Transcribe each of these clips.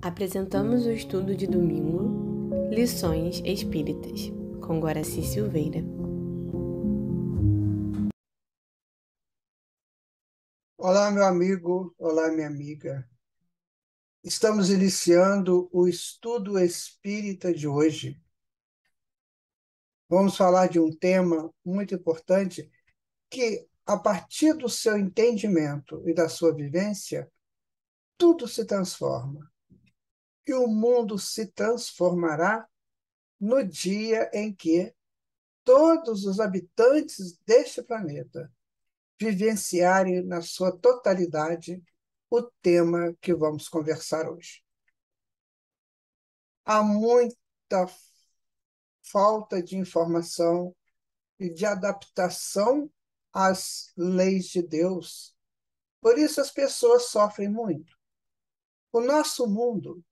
Apresentamos o estudo de domingo, Lições Espíritas, com Guaraci Silveira. Olá, meu amigo, olá, minha amiga. Estamos iniciando o estudo espírita de hoje. Vamos falar de um tema muito importante que, a partir do seu entendimento e da sua vivência, tudo se transforma. E o mundo se transformará no dia em que todos os habitantes deste planeta vivenciarem na sua totalidade o tema que vamos conversar hoje. Há muita falta de informação e de adaptação às leis de Deus. Por isso as pessoas sofrem muito. O nosso mundo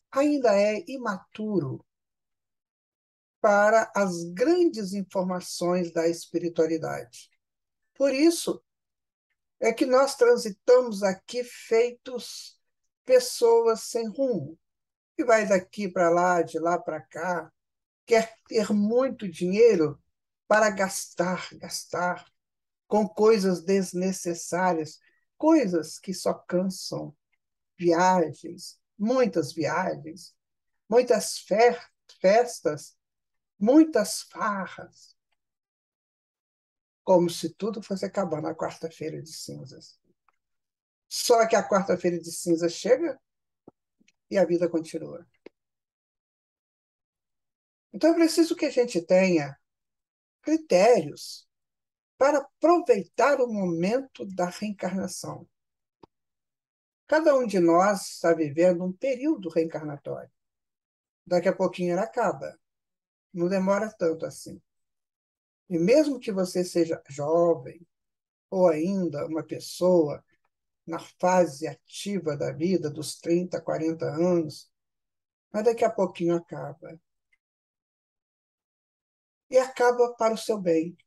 ainda é imaturo para as grandes informações da espiritualidade. Por isso é que nós transitamos aqui feitos pessoas sem rumo, que vai daqui para lá, de lá para cá, quer ter muito dinheiro para gastar com coisas desnecessárias, coisas que só cansam, viagens, muitas festas, muitas farras, como se tudo fosse acabar na quarta-feira de cinzas. Só que a quarta-feira de cinzas chega e a vida continua. Então é preciso que a gente tenha critérios para aproveitar o momento da reencarnação. Cada um de nós está vivendo um período reencarnatório. Daqui a pouquinho ele acaba. Não demora tanto assim. E mesmo que você seja jovem, ou ainda uma pessoa na fase ativa da vida, dos 30, 40 anos, mas daqui a pouquinho acaba. E acaba para o seu bem,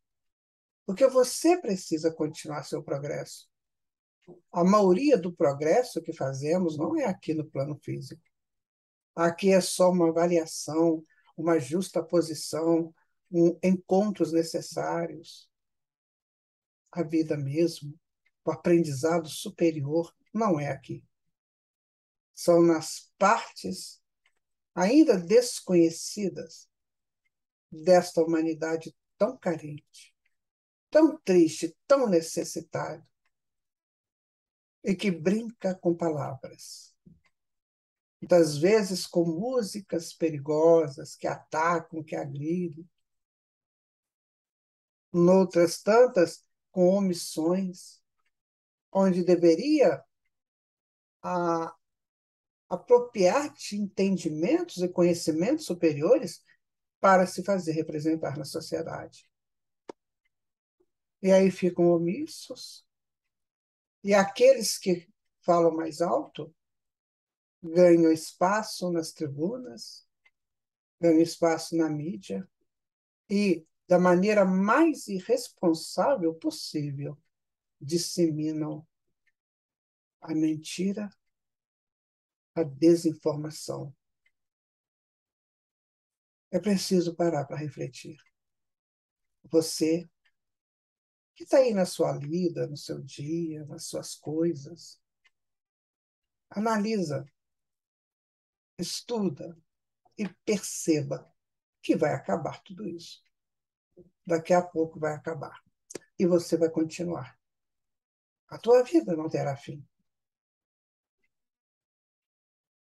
porque você precisa continuar seu progresso. A maioria do progresso que fazemos não é aqui no plano físico. Aqui é só uma avaliação, uma justa posição, encontros necessários. A vida mesmo, o aprendizado superior, não é aqui. São nas partes ainda desconhecidas desta humanidade tão carente, tão triste, tão necessitada, e que brinca com palavras. Muitas vezes com músicas perigosas que atacam, que agridem. Noutras tantas, com omissões, onde deveria apropriar-te entendimentos e conhecimentos superiores para se fazer representar na sociedade. E aí ficam omissos, e aqueles que falam mais alto ganham espaço nas tribunas, ganham espaço na mídia, e, da maneira mais irresponsável possível, disseminam a mentira, a desinformação. É preciso parar para refletir. Você que está aí na sua vida, no seu dia, nas suas coisas, analisa, estuda e perceba que vai acabar tudo isso. Daqui a pouco vai acabar. E você vai continuar. A tua vida não terá fim.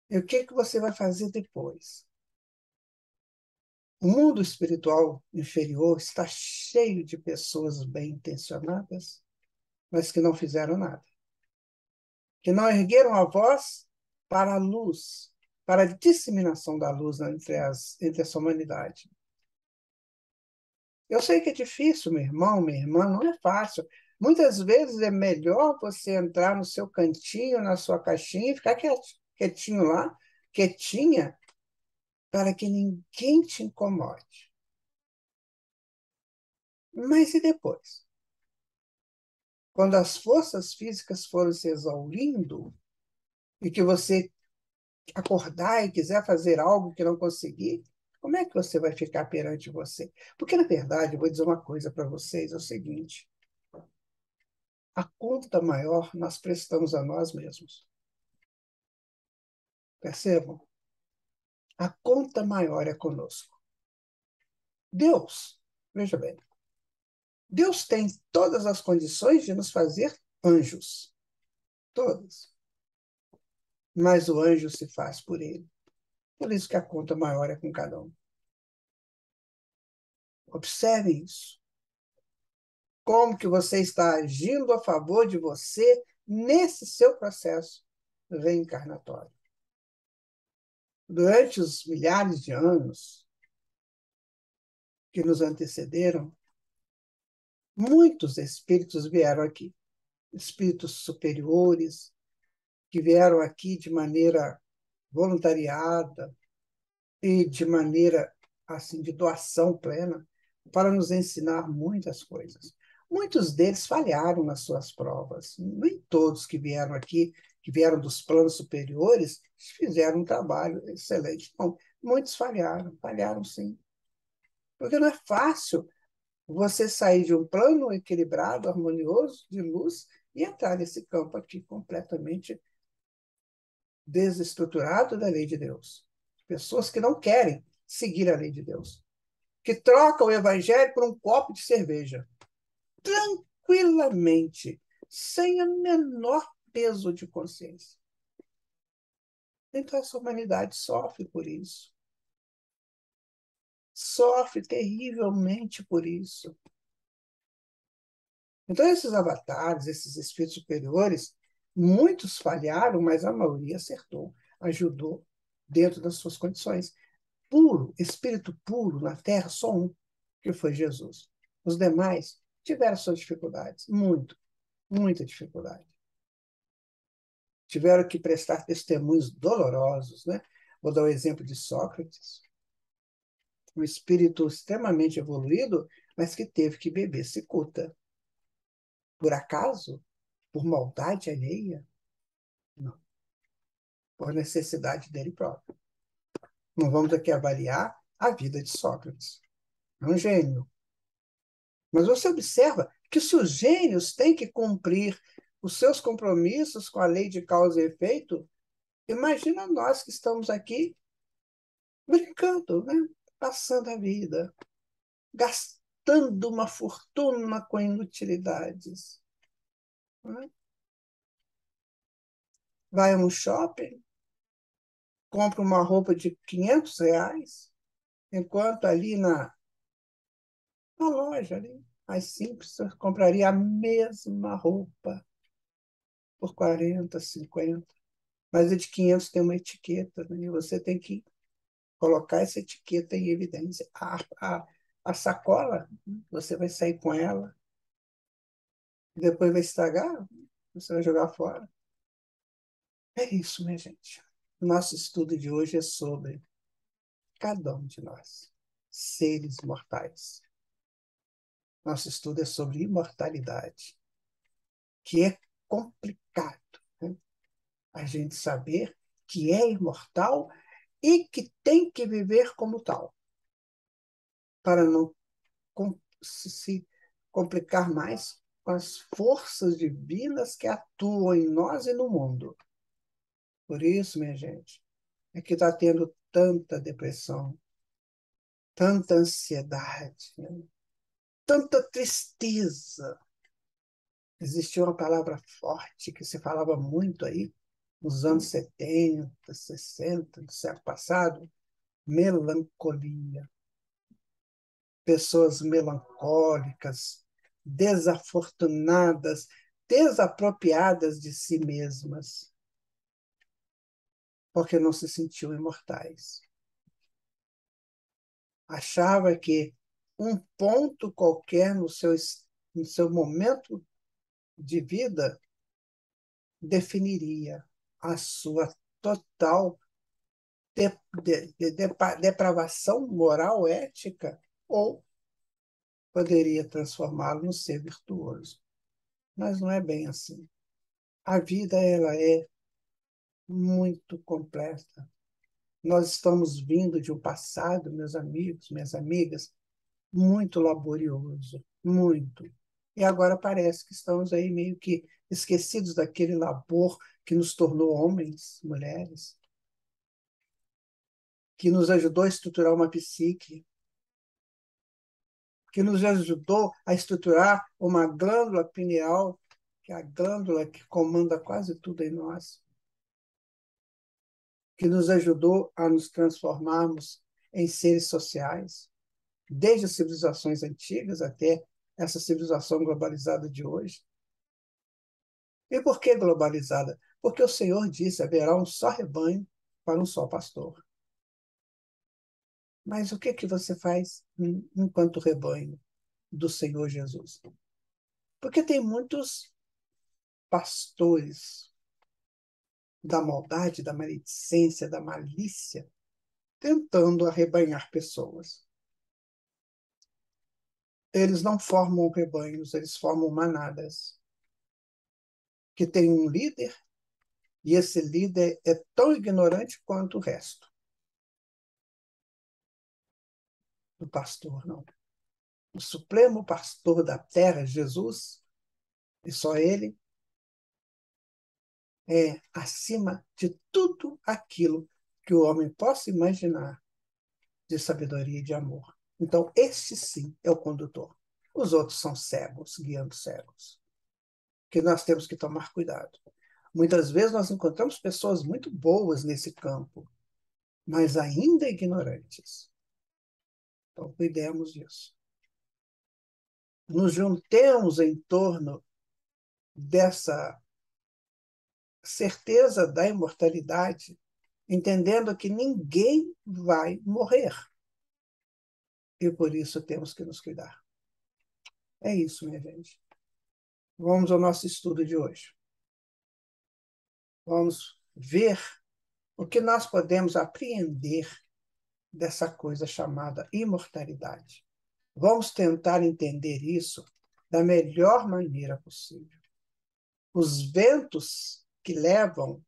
E o que você vai fazer depois? O mundo espiritual inferior está cheio de pessoas bem-intencionadas, mas que não fizeram nada. Que não ergueram a voz para a luz, para a disseminação da luz entre essa humanidade. Eu sei que é difícil, meu irmão, minha irmã, não é fácil. Muitas vezes é melhor você entrar no seu cantinho, na sua caixinha e ficar quietinho lá, quietinha, para que ninguém te incomode. Mas e depois? Quando as forças físicas forem se exaurindo e que você acordar e quiser fazer algo que não conseguir, como é que você vai ficar perante você? Porque, na verdade, eu vou dizer uma coisa para vocês, é o seguinte, a conta maior nós prestamos a nós mesmos. Percebam? A conta maior é conosco. Deus, veja bem, Deus tem todas as condições de nos fazer anjos. Todas. Mas o anjo se faz por ele. Por isso que a conta maior é com cada um. Observe isso. Como que você está agindo a favor de você nesse seu processo reencarnatório. Durante os milhares de anos que nos antecederam, muitos espíritos vieram aqui. Espíritos superiores, que vieram aqui de maneira voluntariada e de maneira assim de doação plena para nos ensinar muitas coisas. Muitos deles falharam nas suas provas. Nem todos que vieram aqui, que vieram dos planos superiores, fizeram um trabalho excelente. Não, muitos falharam, falharam sim. Porque não é fácil você sair de um plano equilibrado, harmonioso, de luz, e entrar nesse campo aqui completamente desestruturado da lei de Deus. Pessoas que não querem seguir a lei de Deus, que trocam o evangelho por um copo de cerveja, tranquilamente, sem o menor peso de consciência. Então, essa humanidade sofre por isso. Sofre terrivelmente por isso. Então, esses avatares, esses espíritos superiores, muitos falharam, mas a maioria acertou, ajudou dentro das suas condições. Puro, espírito puro na Terra, só um, que foi Jesus. Os demais tiveram suas dificuldades, muita dificuldade. Tiveram que prestar testemunhos dolorosos, né? Vou dar o exemplo de Sócrates, um espírito extremamente evoluído, mas que teve que beber cicuta. Por acaso? Por maldade alheia? Não. Por necessidade dele próprio. Não vamos aqui avaliar a vida de Sócrates. É um gênio. Mas você observa que se os gênios têm que cumprir os seus compromissos com a lei de causa e efeito, imagina nós que estamos aqui brincando, né? Passando a vida, gastando uma fortuna com inutilidades. Né? Vai a um shopping, compra uma roupa de R$ 500, enquanto ali na loja, ali, mais simples, você compraria a mesma roupa por 40, 50. Mas a de 500 tem uma etiqueta, né? E você tem que colocar essa etiqueta em evidência. A sacola, você vai sair com ela, e depois vai estragar, você vai jogar fora. É isso, minha gente. O nosso estudo de hoje é sobre cada um de nós, seres mortais. Nosso estudo é sobre imortalidade, que é complicado, né? A gente saber que é imortal e que tem que viver como tal, para não se complicar mais com as forças divinas que atuam em nós e no mundo. Por isso, minha gente, é que está tendo tanta depressão, tanta ansiedade, né? Tanta tristeza. Existia uma palavra forte que se falava muito aí nos anos 70, 60 do século passado, melancolia. Pessoas melancólicas, desafortunadas, desapropriadas de si mesmas, porque não se sentiam imortais. Achava que um ponto qualquer no seu momento de vida definiria a sua total depravação moral, ética, ou poderia transformá-lo num ser virtuoso. Mas não é bem assim. A vida ela é muito complexa. Nós estamos vindo de um passado, meus amigos, minhas amigas, muito laborioso, muito. E agora parece que estamos aí meio que esquecidos daquele labor que nos tornou homens, mulheres, que nos ajudou a estruturar uma psique, que nos ajudou a estruturar uma glândula pineal, que é a glândula que comanda quase tudo em nós, que nos ajudou a nos transformarmos em seres sociais, desde as civilizações antigas até essa civilização globalizada de hoje. E por que globalizada? Porque o Senhor disse: haverá um só rebanho para um só pastor. Mas o que você faz enquanto rebanho do Senhor Jesus? Porque tem muitos pastores da maldade, da maledicência, da malícia, tentando arrebanhar pessoas. Eles não formam rebanhos, eles formam manadas, que tem um líder, e esse líder é tão ignorante quanto o resto. O pastor, não. O supremo pastor da terra, Jesus, e só ele, é acima de tudo aquilo que o homem possa imaginar de sabedoria e de amor. Então, este sim é o condutor. Os outros são cegos, guiando cegos, que nós temos que tomar cuidado. Muitas vezes nós encontramos pessoas muito boas nesse campo, mas ainda ignorantes. Então, cuidemos disso. Nos juntemos em torno dessa certeza da imortalidade, entendendo que ninguém vai morrer. E por isso temos que nos cuidar. É isso, minha gente. Vamos ao nosso estudo de hoje. Vamos ver o que nós podemos apreender dessa coisa chamada imortalidade. Vamos tentar entender isso da melhor maneira possível. Os ventos que levam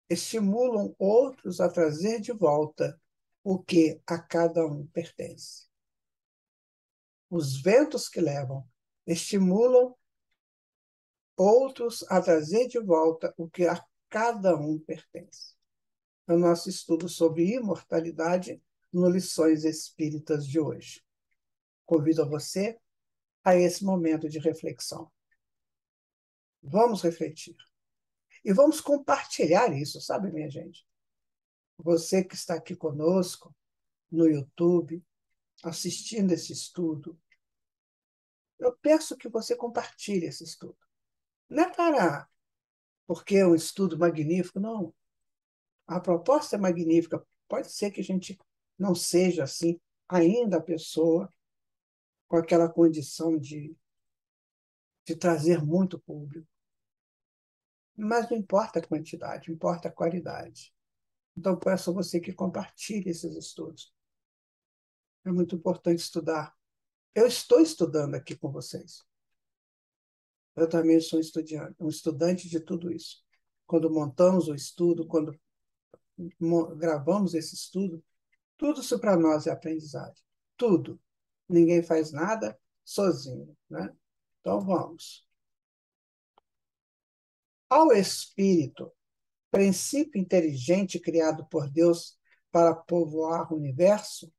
estimulam outros a trazer de volta o que a cada um pertence. Os ventos que levam estimulam outros a trazer de volta o que a cada um pertence. É o nosso estudo sobre imortalidade no Lições Espíritas de hoje. Convido a você a esse momento de reflexão. Vamos refletir. E vamos compartilhar isso, sabe, minha gente? Você que está aqui conosco no YouTube, assistindo esse estudo, eu peço que você compartilhe esse estudo. Não é porque é um estudo magnífico, não. A proposta é magnífica. Pode ser que a gente não seja assim ainda a pessoa com aquela condição de trazer muito público. Mas não importa a quantidade, importa a qualidade. Então, peço a você que compartilhe esses estudos. É muito importante estudar. Eu estou estudando aqui com vocês. Eu também sou um estudante de tudo isso. Quando montamos o estudo, quando gravamos esse estudo, tudo isso para nós é aprendizagem. Tudo. Ninguém faz nada sozinho, né? Então, vamos. Ao espírito, princípio inteligente criado por Deus para povoar o universo,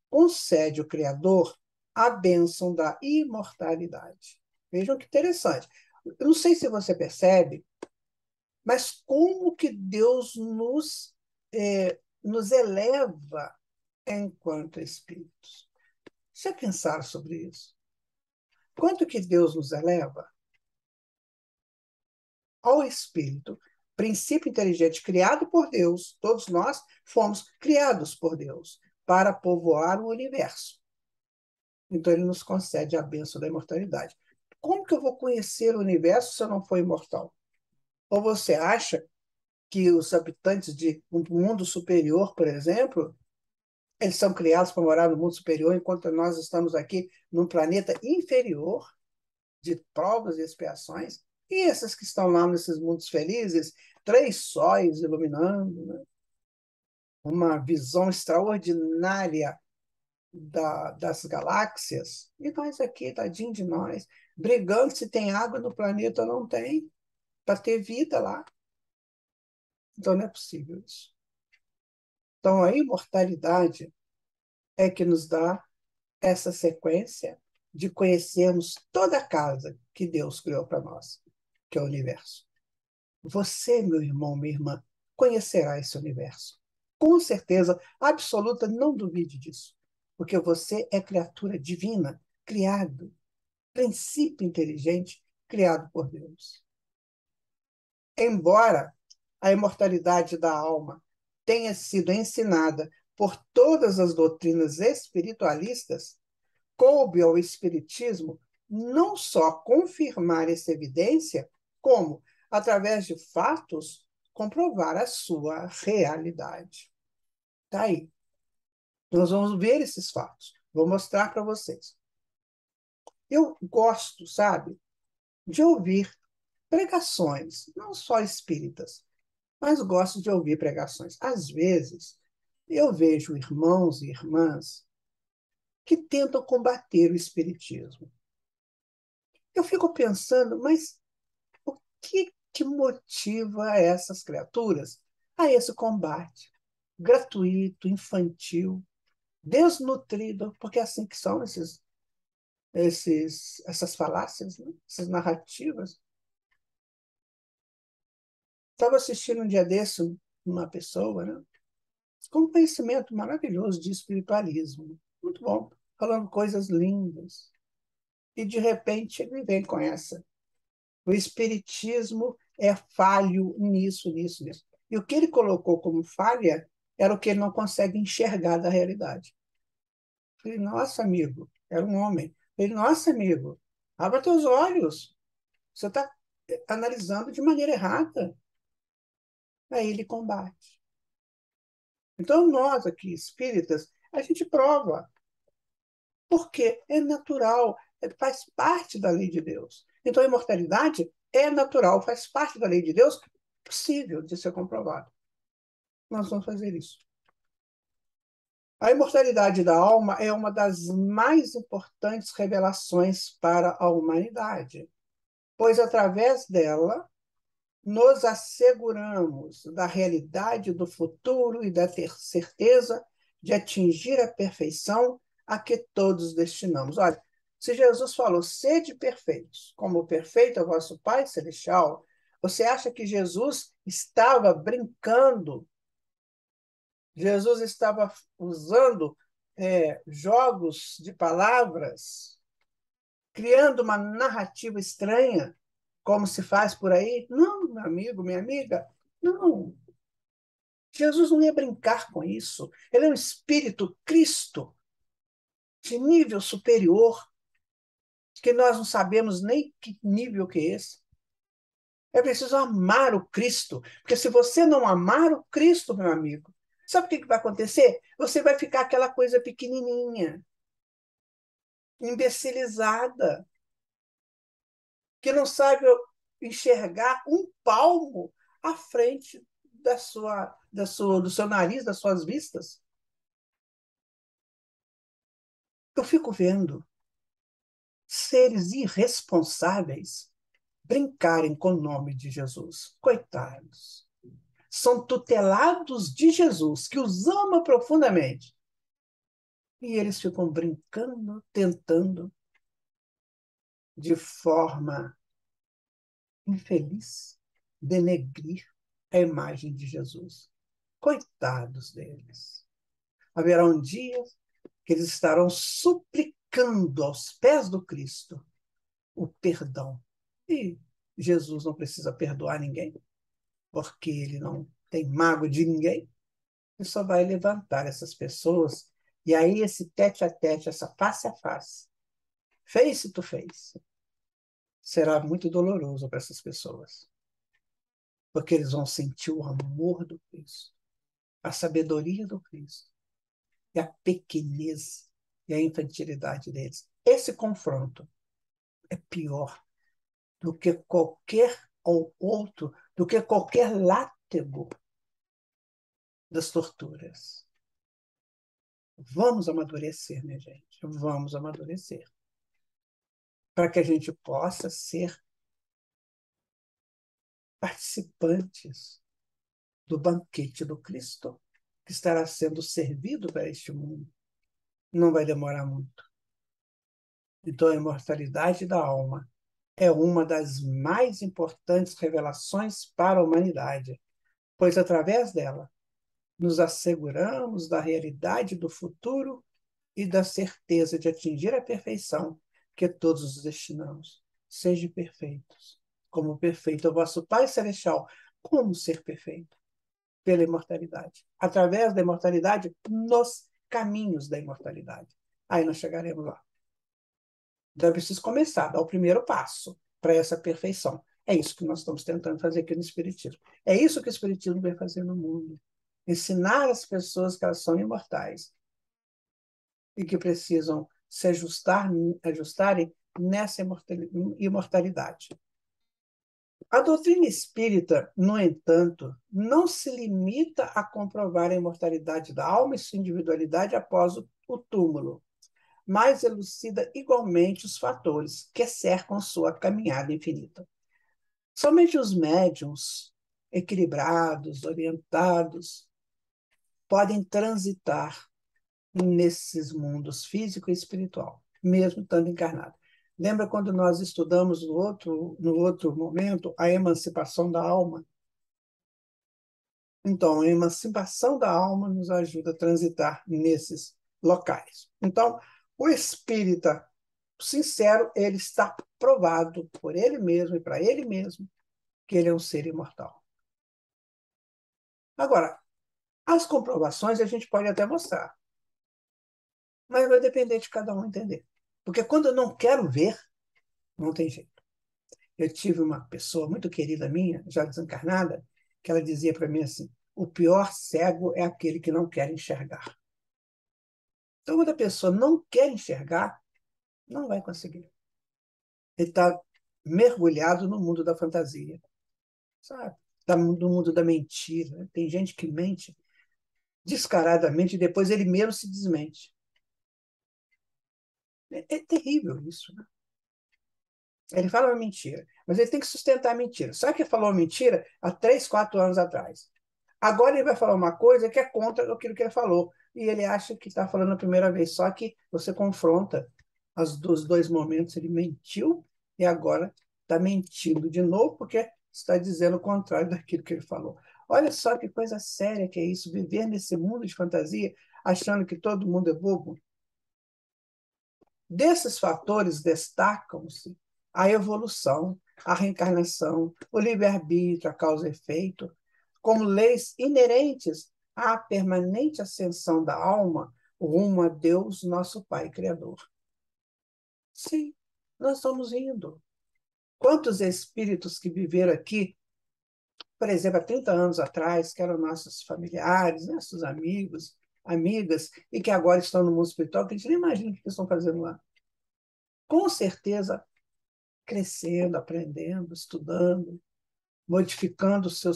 concede o Criador a bênção da imortalidade. Vejam que interessante. Eu não sei se você percebe, mas como que Deus nos eleva enquanto espíritos. Já pensaram sobre isso? Quanto que Deus nos eleva? Ao espírito, princípio inteligente criado por Deus, todos nós fomos criados por Deus para povoar o universo. Então, ele nos concede a bênção da imortalidade. Como que eu vou conhecer o universo se eu não for imortal? Ou você acha que os habitantes de um mundo superior, por exemplo, eles são criados para morar no mundo superior, enquanto nós estamos aqui num planeta inferior, de provas e expiações? E esses que estão lá nesses mundos felizes 3 sóis iluminando, né? Uma visão extraordinária das galáxias, e nós aqui, tadinho de nós, brigando se tem água no planeta ou não tem, para ter vida lá. Então não é possível isso. Então a imortalidade é que nos dá essa sequência de conhecermos toda a casa que Deus criou para nós, que é o universo. Você, meu irmão, minha irmã, conhecerá esse universo. Com certeza absoluta, não duvide disso. Porque você é criatura divina, criado, princípio inteligente, criado por Deus. Embora a imortalidade da alma tenha sido ensinada por todas as doutrinas espiritualistas, coube ao Espiritismo não só confirmar essa evidência, como, através de fatos, comprovar a sua realidade. Está aí. Nós vamos ver esses fatos. Vou mostrar para vocês. Eu gosto, sabe, de ouvir pregações, não só espíritas, mas gosto de ouvir pregações. Às vezes, eu vejo irmãos e irmãs que tentam combater o espiritismo. Eu fico pensando, mas o que motiva essas criaturas a esse combate gratuito, infantil, desnutrido, porque é assim que são essas falácias, né? Essas narrativas. Estava assistindo um dia desse uma pessoa, né, com um conhecimento maravilhoso de espiritualismo, muito bom, falando coisas lindas. E, de repente, ele vem com essa. O espiritismo é falho nisso, nisso, nisso. E o que ele colocou como falha era o que ele não consegue enxergar da realidade. Eu falei, nossa, amigo, era um homem. Eu falei, nossa, amigo, abra teus olhos. Você está analisando de maneira errada. Aí ele combate. Então, nós aqui, espíritas, a gente prova. Porque é natural, faz parte da lei de Deus. Então, a imortalidade é natural, faz parte da lei de Deus, possível de ser comprovado. Nós vamos fazer isso. A imortalidade da alma é uma das mais importantes revelações para a humanidade, pois através dela nos asseguramos da realidade do futuro e da ter certeza de atingir a perfeição a que todos destinamos. Olha, se Jesus falou, sede perfeitos, como perfeito é o vosso Pai Celestial, você acha que Jesus estava brincando? Jesus estava usando jogos de palavras, criando uma narrativa estranha, como se faz por aí? Não, meu amigo, minha amiga, não. Jesus não ia brincar com isso. Ele é um espírito Cristo de nível superior, que nós não sabemos nem que nível que é esse. É preciso amar o Cristo, porque se você não amar o Cristo, meu amigo, sabe o que vai acontecer? Você vai ficar aquela coisa pequenininha, imbecilizada, que não sabe enxergar um palmo à frente do seu nariz, das suas vistas. Eu fico vendo seres irresponsáveis brincarem com o nome de Jesus. Coitados. São tutelados de Jesus, que os ama profundamente. E eles ficam brincando, tentando, de forma infeliz, denegrir a imagem de Jesus. Coitados deles. Haverá um dia que eles estarão suplicando aos pés do Cristo o perdão. E Jesus não precisa perdoar ninguém, porque ele não tem mágoa de ninguém. Ele só vai levantar essas pessoas. E aí esse tete a tete, essa face a face, face to face, será muito doloroso para essas pessoas. Porque eles vão sentir o amor do Cristo, a sabedoria do Cristo, e a pequenez e a infantilidade deles. Esse confronto é pior do que qualquer ou outro do que qualquer látego das torturas. Vamos amadurecer, minha gente, vamos amadurecer, para que a gente possa ser participantes do banquete do Cristo, que estará sendo servido para este mundo. Não vai demorar muito. Então, a imortalidade da alma é uma das mais importantes revelações para a humanidade, pois através dela nos asseguramos da realidade do futuro e da certeza de atingir a perfeição que todos nos destinamos. Sejam perfeitos, como perfeito é o vosso Pai Celestial. Como ser perfeito? Pela imortalidade. Através da imortalidade, nos caminhos da imortalidade. Aí nós chegaremos lá. Então, é preciso começar, dar o primeiro passo para essa perfeição. É isso que nós estamos tentando fazer aqui no Espiritismo. É isso que o Espiritismo vem fazer no mundo. Ensinar as pessoas que elas são imortais e que precisam se ajustarem nessa imortalidade. A doutrina espírita, no entanto, não se limita a comprovar a imortalidade da alma e sua individualidade após o túmulo, mas elucida igualmente os fatores que cercam sua caminhada infinita. Somente os médiuns equilibrados, orientados, podem transitar nesses mundos físico e espiritual, mesmo estando encarnado. Lembra quando nós estudamos no outro momento a emancipação da alma? Então, a emancipação da alma nos ajuda a transitar nesses locais. Então, o espírita sincero, ele está provado por ele mesmo e para ele mesmo que ele é um ser imortal. Agora, as comprovações a gente pode até mostrar, mas vai depender de cada um entender. Porque quando eu não quero ver, não tem jeito. Eu tive uma pessoa muito querida minha, já desencarnada, que ela dizia para mim assim: o pior cego é aquele que não quer enxergar. Então, quando a pessoa não quer enxergar, não vai conseguir. Ele está mergulhado no mundo da fantasia, sabe? Está no mundo da mentira. Tem gente que mente descaradamente e depois ele mesmo se desmente. É terrível isso, né? Ele fala uma mentira, mas ele tem que sustentar a mentira. Sabe que ele falou uma mentira há 3, 4 anos atrás? Agora ele vai falar uma coisa que é contra aquilo que ele falou. E ele acha que está falando a primeira vez. Só que você confronta os dois momentos. Ele mentiu e agora está mentindo de novo porque está dizendo o contrário daquilo que ele falou. Olha só que coisa séria que é isso, viver nesse mundo de fantasia, achando que todo mundo é bobo. Desses fatores destacam-se a evolução, a reencarnação, o livre-arbítrio, a causa e efeito, como leis inerentes à permanente ascensão da alma rumo a Deus, nosso Pai Criador. Sim, nós estamos indo. Quantos espíritos que viveram aqui, por exemplo, há 30 anos atrás, que eram nossos familiares, nossos amigos, amigas, e que agora estão no mundo espiritual, que a gente nem imagina o que eles estão fazendo lá. Com certeza, crescendo, aprendendo, estudando, modificando seu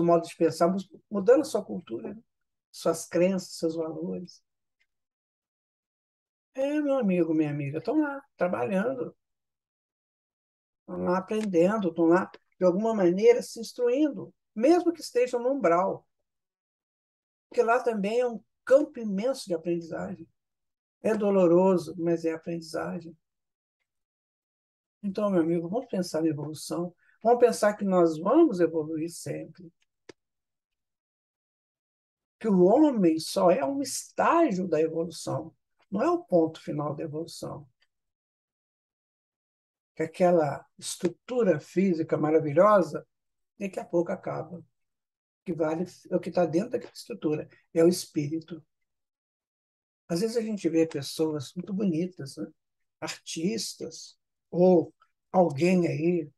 modo de pensar, mudando a sua cultura, né? Suas crenças, seus valores. Meu amigo, minha amiga, estão lá, trabalhando, estão lá aprendendo, estão lá, de alguma maneira, se instruindo, mesmo que estejam no umbral, porque lá também é um campo imenso de aprendizagem. É doloroso, mas é aprendizagem. Então, meu amigo, vamos pensar em evolução, vamos pensar que nós vamos evoluir sempre, que o homem só é um estágio da evolução, não é o ponto final da evolução. Que aquela estrutura física maravilhosa, daqui a pouco acaba. O que vale é o que está dentro daquela estrutura, é o espírito. Às vezes a gente vê pessoas muito bonitas, né? Artistas, ou alguém aí,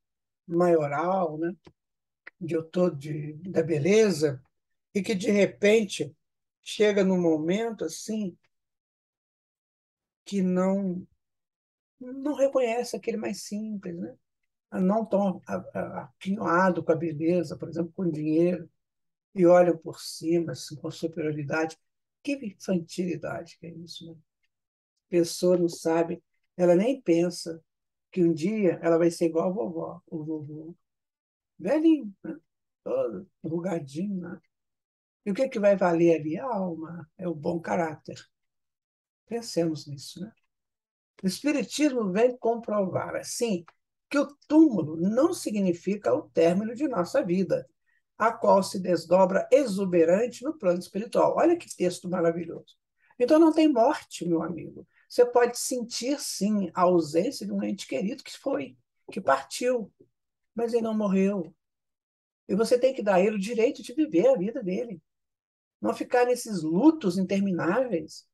maioral, né? Da beleza, e que de repente chega num momento assim que não reconhece aquele mais simples, né? não estão aquinhoados com a beleza, por exemplo, com dinheiro, e olham por cima, assim, com superioridade. Que infantilidade que é isso, né? A pessoa não sabe, ela nem pensa que um dia ela vai ser igual a vovó, o vovô, velhinho, né? Todo enrugadinho, né? E o que que vai valer ali? A alma, é o bom caráter. Pensemos nisso, né? O Espiritismo vem comprovar, assim, que o túmulo não significa o término de nossa vida, a qual se desdobra exuberante no plano espiritual. Olha que texto maravilhoso. Então não tem morte, meu amigo. Você pode sentir, sim, a ausência de um ente querido que foi, que partiu, mas ele não morreu. E você tem que dar a ele o direito de viver a vida dele. Não ficar nesses lutos intermináveis,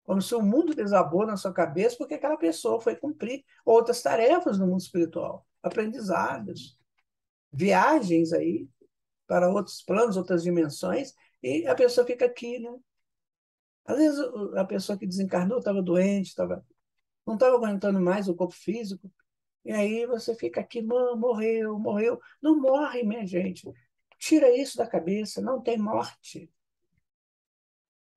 como se o mundo desabou na sua cabeça porque aquela pessoa foi cumprir outras tarefas no mundo espiritual, aprendizados, viagens aí para outros planos, outras dimensões, e a pessoa fica aqui, né? Às vezes a pessoa que desencarnou estava doente, não estava aguentando mais o corpo físico, e aí você fica aqui, morreu, morreu. Não morre, minha gente. Tira isso da cabeça, não tem morte.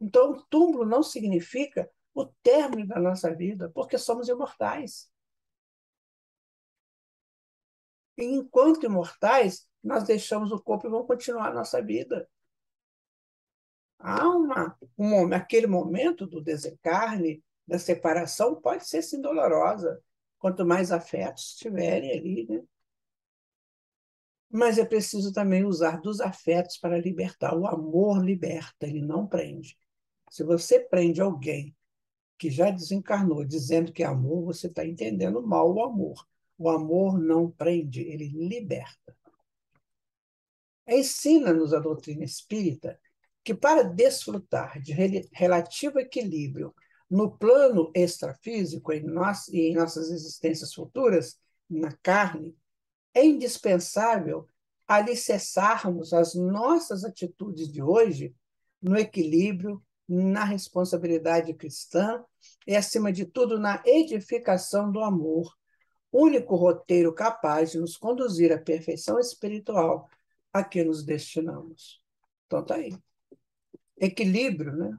Então, o túmulo não significa o término da nossa vida, porque somos imortais. E enquanto imortais, nós deixamos o corpo e vamos continuar a nossa vida. Há aquele momento do desencarne, da separação, pode ser sim dolorosa, quanto mais afetos tiverem ali, né? Mas é preciso também usar dos afetos para libertar. O amor liberta, ele não prende. Se você prende alguém que já desencarnou dizendo que é amor, você está entendendo mal o amor. O amor não prende, ele liberta. Ensina-nos a doutrina espírita que, para desfrutar de relativo equilíbrio no plano extrafísico e em nossas existências futuras, na carne, é indispensável alicerçarmos as nossas atitudes de hoje no equilíbrio, na responsabilidade cristã e, acima de tudo, na edificação do amor, único roteiro capaz de nos conduzir à perfeição espiritual a que nos destinamos. Então, está aí. Equilíbrio, né?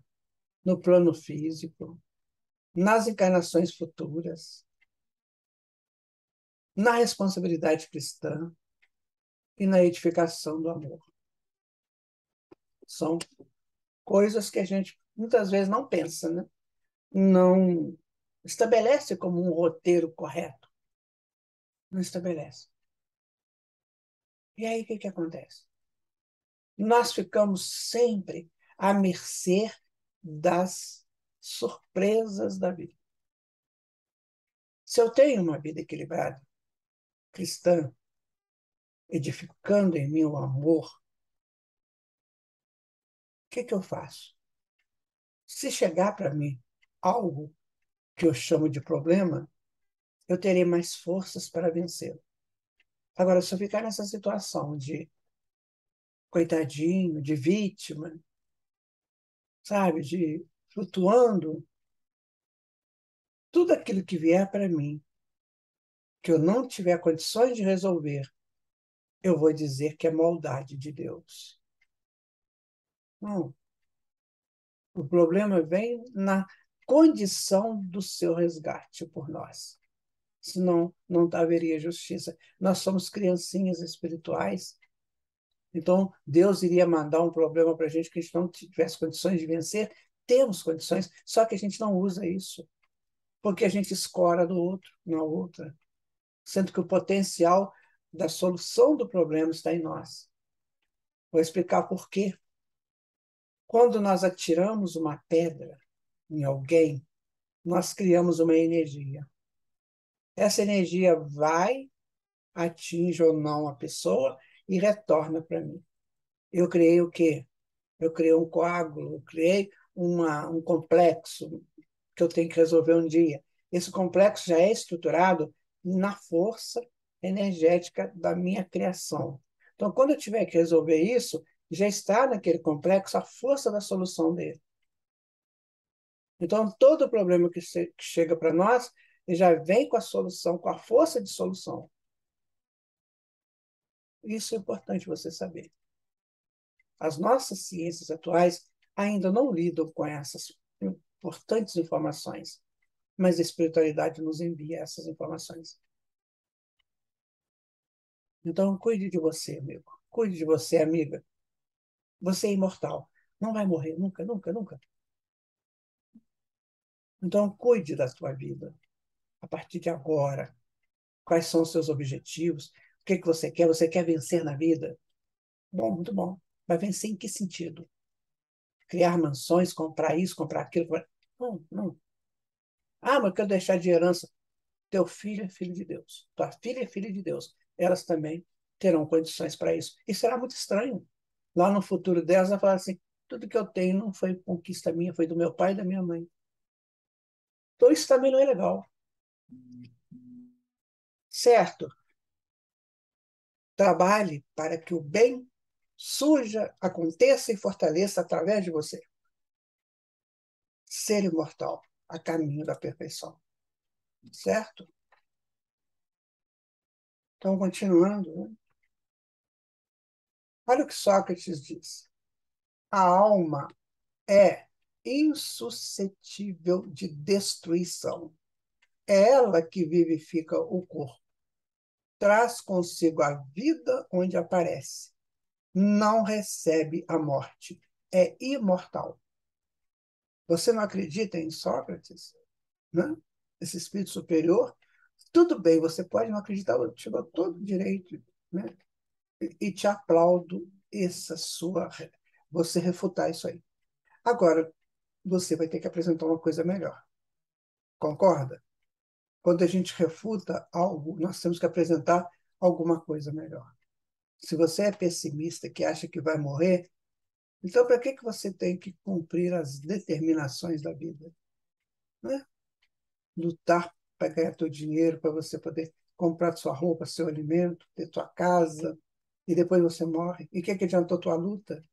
No plano físico, nas encarnações futuras, na responsabilidade cristã e na edificação do amor. São coisas que a gente muitas vezes não pensa, né? Não estabelece como um roteiro correto. Não estabelece. E aí o que acontece? Nós ficamos sempre à mercê das surpresas da vida. Se eu tenho uma vida equilibrada, cristã, edificando em mim o amor, o que eu faço? Se chegar para mim algo que eu chamo de problema, eu terei mais forças para vencê-lo. Agora, se eu ficar nessa situação de coitadinho, de vítima, sabe, de flutuando, tudo aquilo que vier para mim, que eu não tiver condições de resolver, eu vou dizer que é maldade de Deus. Não. O problema vem na condição do seu resgate por nós. Senão, não haveria justiça. Nós somos criancinhas espirituais. Então, Deus iria mandar um problema para a gente que a gente não tivesse condições de vencer. Temos condições, só que a gente não usa isso, porque a gente escora do outro, na outra, sendo que o potencial da solução do problema está em nós. Vou explicar por quê. Quando nós atiramos uma pedra em alguém, nós criamos uma energia. Essa energia vai, atinge ou não a pessoa e retorna para mim. Eu criei o quê? Eu criei um coágulo, eu criei um complexo que eu tenho que resolver um dia. Esse complexo já é estruturado na força energética da minha criação. Então, quando eu tiver que resolver isso, já está naquele complexo a força da solução dele. Então, todo problema que chega para nós, ele já vem com a solução, com a força de solução. Isso é importante você saber. As nossas ciências atuais ainda não lidam com essas importantes informações, mas a espiritualidade nos envia essas informações. Então, cuide de você, amigo. Cuide de você, amiga. Você é imortal. Não vai morrer nunca, nunca, nunca. Então, cuide da sua vida a partir de agora. Quais são os seus objetivos? O que você quer? Você quer vencer na vida? Bom, muito bom. Vai vencer em que sentido? Criar mansões, comprar isso, comprar aquilo? Não, não. Ah, mas eu quero deixar de herança. Teu filho é filho de Deus. Tua filha é filha de Deus. Elas também terão condições para isso. E será muito estranho. Lá no futuro delas, vai falar assim: tudo que eu tenho não foi conquista minha, foi do meu pai e da minha mãe. Então, isso também não é legal. Certo? Trabalhe para que o bem surja, aconteça e fortaleça através de você. Ser imortal, a caminho da perfeição. Certo? Então, continuando, né? Olha o que Sócrates diz. A alma é insuscetível de destruição. É ela que vivifica o corpo. Traz consigo a vida onde aparece. Não recebe a morte. É imortal. Você não acredita em Sócrates, né? Esse espírito superior? Tudo bem, você pode não acreditar, eu te dou todo o direito, né? E te aplaudo essa sua, você refutar isso aí. Agora, você vai ter que apresentar uma coisa melhor. Concorda? Quando a gente refuta algo, nós temos que apresentar alguma coisa melhor. Se você é pessimista, que acha que vai morrer, então para que você tem que cumprir as determinações da vida? Né? Lutar para ganhar teu dinheiro, para você poder comprar sua roupa, seu alimento, ter tua casa, e depois você morre. E o que adiantou tua luta?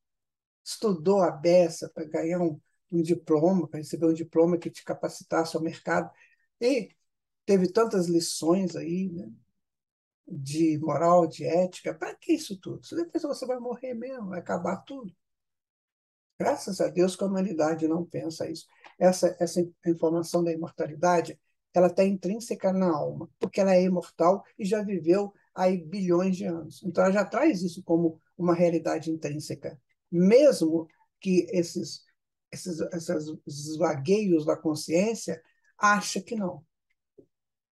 Estudou a beça para ganhar um diploma, para receber um diploma que te capacitasse ao mercado, e teve tantas lições aí, né? De moral, de ética. Para que isso tudo? Se depois você vai morrer mesmo, vai acabar tudo. Graças a Deus que a humanidade não pensa isso. Essa informação da imortalidade, ela está intrínseca na alma, porque ela é imortal e já viveu aí bilhões de anos. Então, ela já traz isso como uma realidade intrínseca. Mesmo que esses vagueios da consciência acha que não,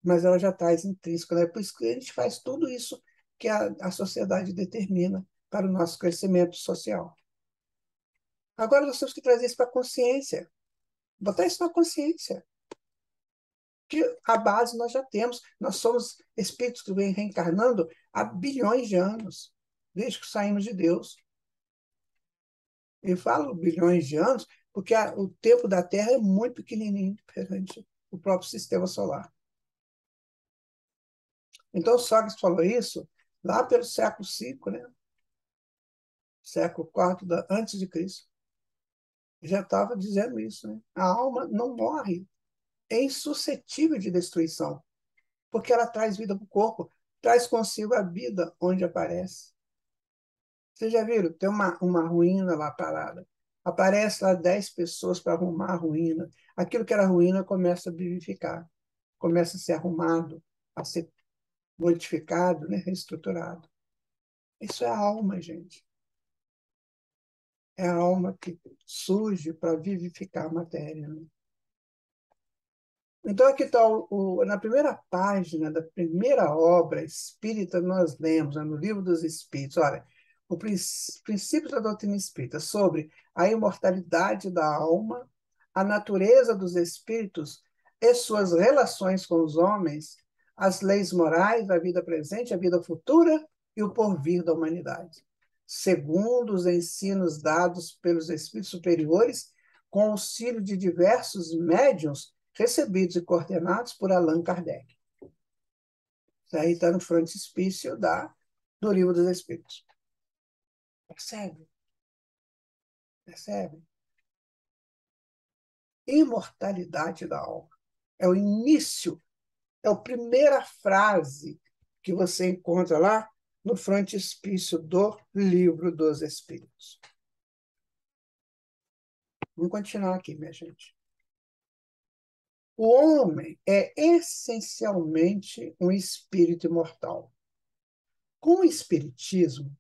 mas ela já traz intrínseco. Né? Por isso que a gente faz tudo isso que a sociedade determina para o nosso crescimento social. Agora nós temos que trazer isso para a consciência, botar isso na consciência, que a base nós já temos. Nós somos espíritos que vêm reencarnando há bilhões de anos, desde que saímos de Deus. E falo bilhões de anos porque o tempo da Terra é muito pequenininho perante o próprio sistema solar. Então, Sócrates falou isso lá pelo século V, né? Século IV antes de Cristo. Já estava dizendo isso, né? A alma não morre, é insuscetível de destruição, porque ela traz vida para o corpo, traz consigo a vida onde aparece. Vocês já viram? Tem uma ruína lá parada. Aparece lá 10 pessoas para arrumar a ruína. Aquilo que era ruína começa a vivificar, começa a ser arrumado, a ser modificado, né? Reestruturado. Isso é a alma, gente. É a alma que surge para vivificar a matéria. Né? Então, aqui está na primeira página da primeira obra espírita, nós lemos, né, no Livro dos Espíritos, olha, o princípio da doutrina espírita sobre a imortalidade da alma, a natureza dos espíritos e suas relações com os homens, as leis morais, a vida presente, a vida futura e o porvir da humanidade, segundo os ensinos dados pelos espíritos superiores, com auxílio de diversos médiuns recebidos e coordenados por Allan Kardec. Isso aí está no frontispício do Livro dos Espíritos. Percebe? Percebe? Imortalidade da alma. É o início, é a primeira frase que você encontra lá no frontispício do Livro dos Espíritos. Vamos continuar aqui, minha gente. O homem é essencialmente um espírito imortal. Com o espiritismo,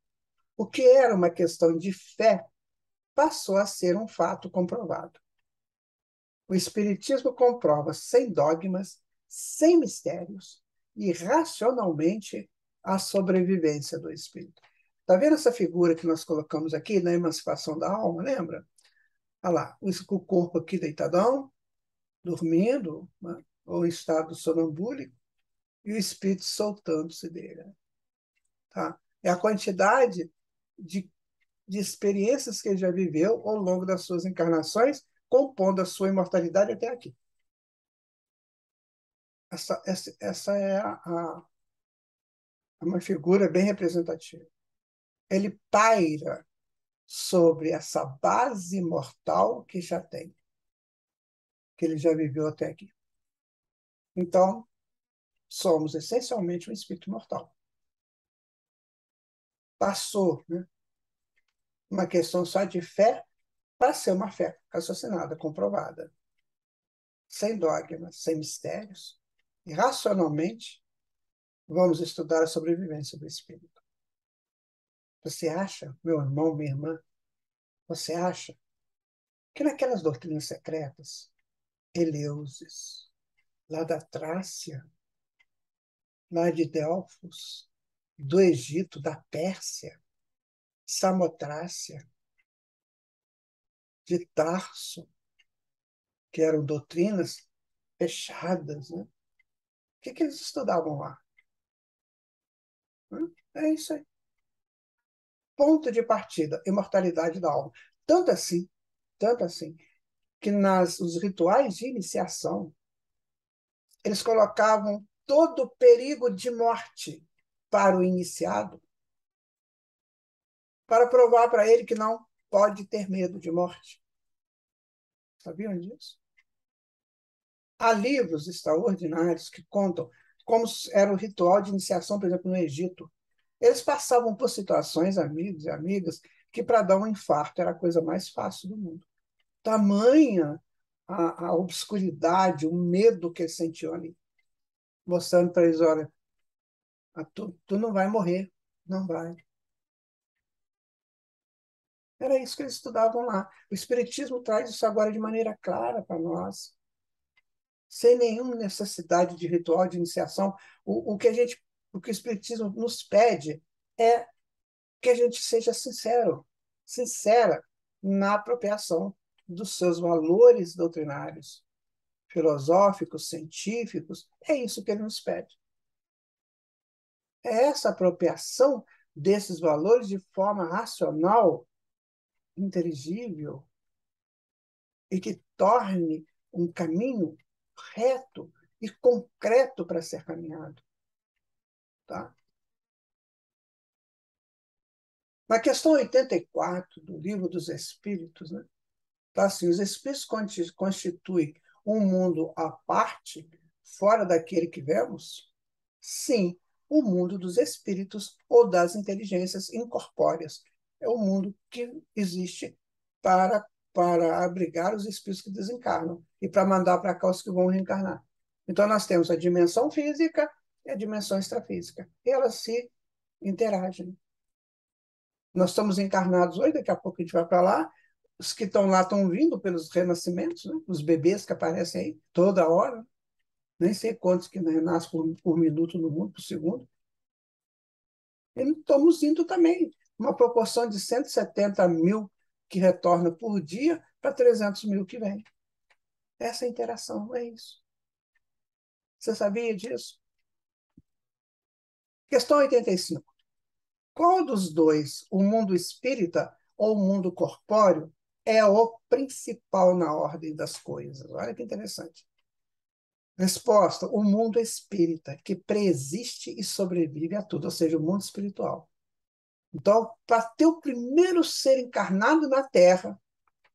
o que era uma questão de fé passou a ser um fato comprovado. O espiritismo comprova sem dogmas, sem mistérios e racionalmente a sobrevivência do espírito. Está vendo essa figura que nós colocamos aqui na emancipação da alma, lembra? Olha lá, o corpo aqui deitadão, dormindo, né? Ou em estado sonambúlico, e o espírito soltando-se dele. Tá? É a quantidade de, de experiências que ele já viveu ao longo das suas encarnações, compondo a sua imortalidade até aqui. Essa é uma figura bem representativa. Ele paira sobre essa base mortal que já tem, que ele já viveu até aqui. Então, somos essencialmente um espírito mortal. Passou, né, uma questão só de fé para ser uma fé raciocinada, comprovada, sem dogmas, sem mistérios, e racionalmente vamos estudar a sobrevivência do espírito. Você acha, meu irmão, minha irmã, você acha que naquelas doutrinas secretas, Eleusis, lá da Trácia, lá de Delfos, do Egito, da Pérsia, Samotrácia, de Tarso, que eram doutrinas fechadas, né? O que eles estudavam lá? É isso aí. Ponto de partida, imortalidade da alma. Tanto assim, que os rituais de iniciação, eles colocavam todo o perigo de morte para o iniciado, para provar para ele que não pode ter medo de morte. Sabiam disso? Há livros extraordinários que contam como era o ritual de iniciação, por exemplo, no Egito. Eles passavam por situações, amigos e amigas, que para dar um infarto era a coisa mais fácil do mundo. Tamanha a obscuridade, o medo que eles sentiam ali, mostrando para eles, olha, tu não vai morrer, não vai. Era isso que eles estudavam lá. O Espiritismo traz isso agora de maneira clara para nós, sem nenhuma necessidade de ritual de iniciação. O que o Espiritismo nos pede é que a gente seja sincera na apropriação dos seus valores doutrinários, filosóficos, científicos. É isso que ele nos pede. É essa apropriação desses valores de forma racional, inteligível, e que torne um caminho reto e concreto para ser caminhado. Tá? Na questão 84 do Livro dos Espíritos, né, tá assim, os espíritos constituem um mundo à parte, fora daquele que vemos? Sim, o mundo dos espíritos ou das inteligências incorpóreas. É o mundo que existe para, para abrigar os espíritos que desencarnam e para mandar para cá os que vão reencarnar. Então, nós temos a dimensão física e a dimensão extrafísica. E elas se interagem. Nós estamos encarnados hoje, daqui a pouco a gente vai para lá. Os que estão lá estão vindo pelos renascimentos, né? Os bebês que aparecem aí toda hora. Nem sei quantos que nascem por minuto no mundo, por segundo. E estamos indo também. Uma proporção de 170 mil que retorna por dia para 300 mil que vem. Essa interação, é isso. Você sabia disso? Questão 85. Qual dos dois, o mundo espírita ou o mundo corpóreo, é o principal na ordem das coisas? Olha que interessante. Resposta: o mundo espírita, que preexiste e sobrevive a tudo, ou seja, o mundo espiritual. Então, para ter o primeiro ser encarnado na Terra,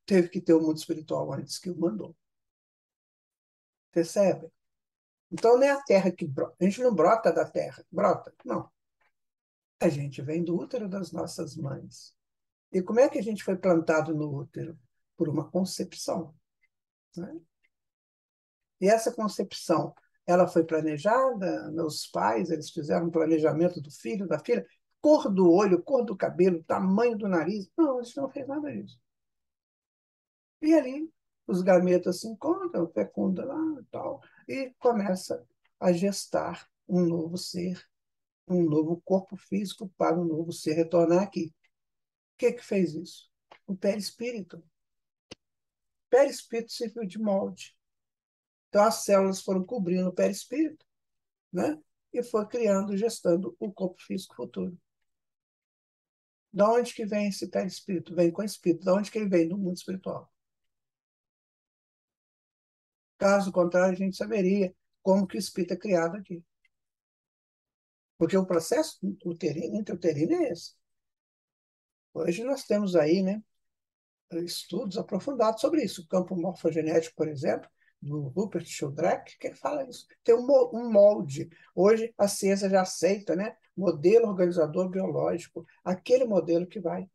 teve que ter o mundo espiritual antes que o mandou. Percebe? Então, não é a Terra que brota. A gente não brota da Terra. Brota? Não. A gente vem do útero das nossas mães. E como é que a gente foi plantado no útero? Por uma concepção, né? E essa concepção, ela foi planejada, meus pais, eles fizeram um planejamento do filho, da filha, cor do olho, cor do cabelo, tamanho do nariz. Não, eles não fez nada disso. E ali os gametas se encontram, fecundam lá e tal, e começa a gestar um novo ser, um novo corpo físico para um novo ser retornar aqui. O que que fez isso? O perispírito. O perispírito serviu de molde. Então as células foram cobrindo o perispírito, né? E foi criando, gestando o corpo físico futuro. Da onde que vem esse perispírito? Vem com o espírito. Da onde que ele vem? Do mundo espiritual. Caso contrário, a gente saberia como que o espírito é criado aqui. Porque o processo uterino, intrauterino é esse. Hoje nós temos aí, né, estudos aprofundados sobre isso. O campo morfogenético, por exemplo, do Rupert Sheldrake, que ele fala isso. Tem um molde. Hoje a ciência já aceita, né, modelo organizador biológico, aquele modelo que vai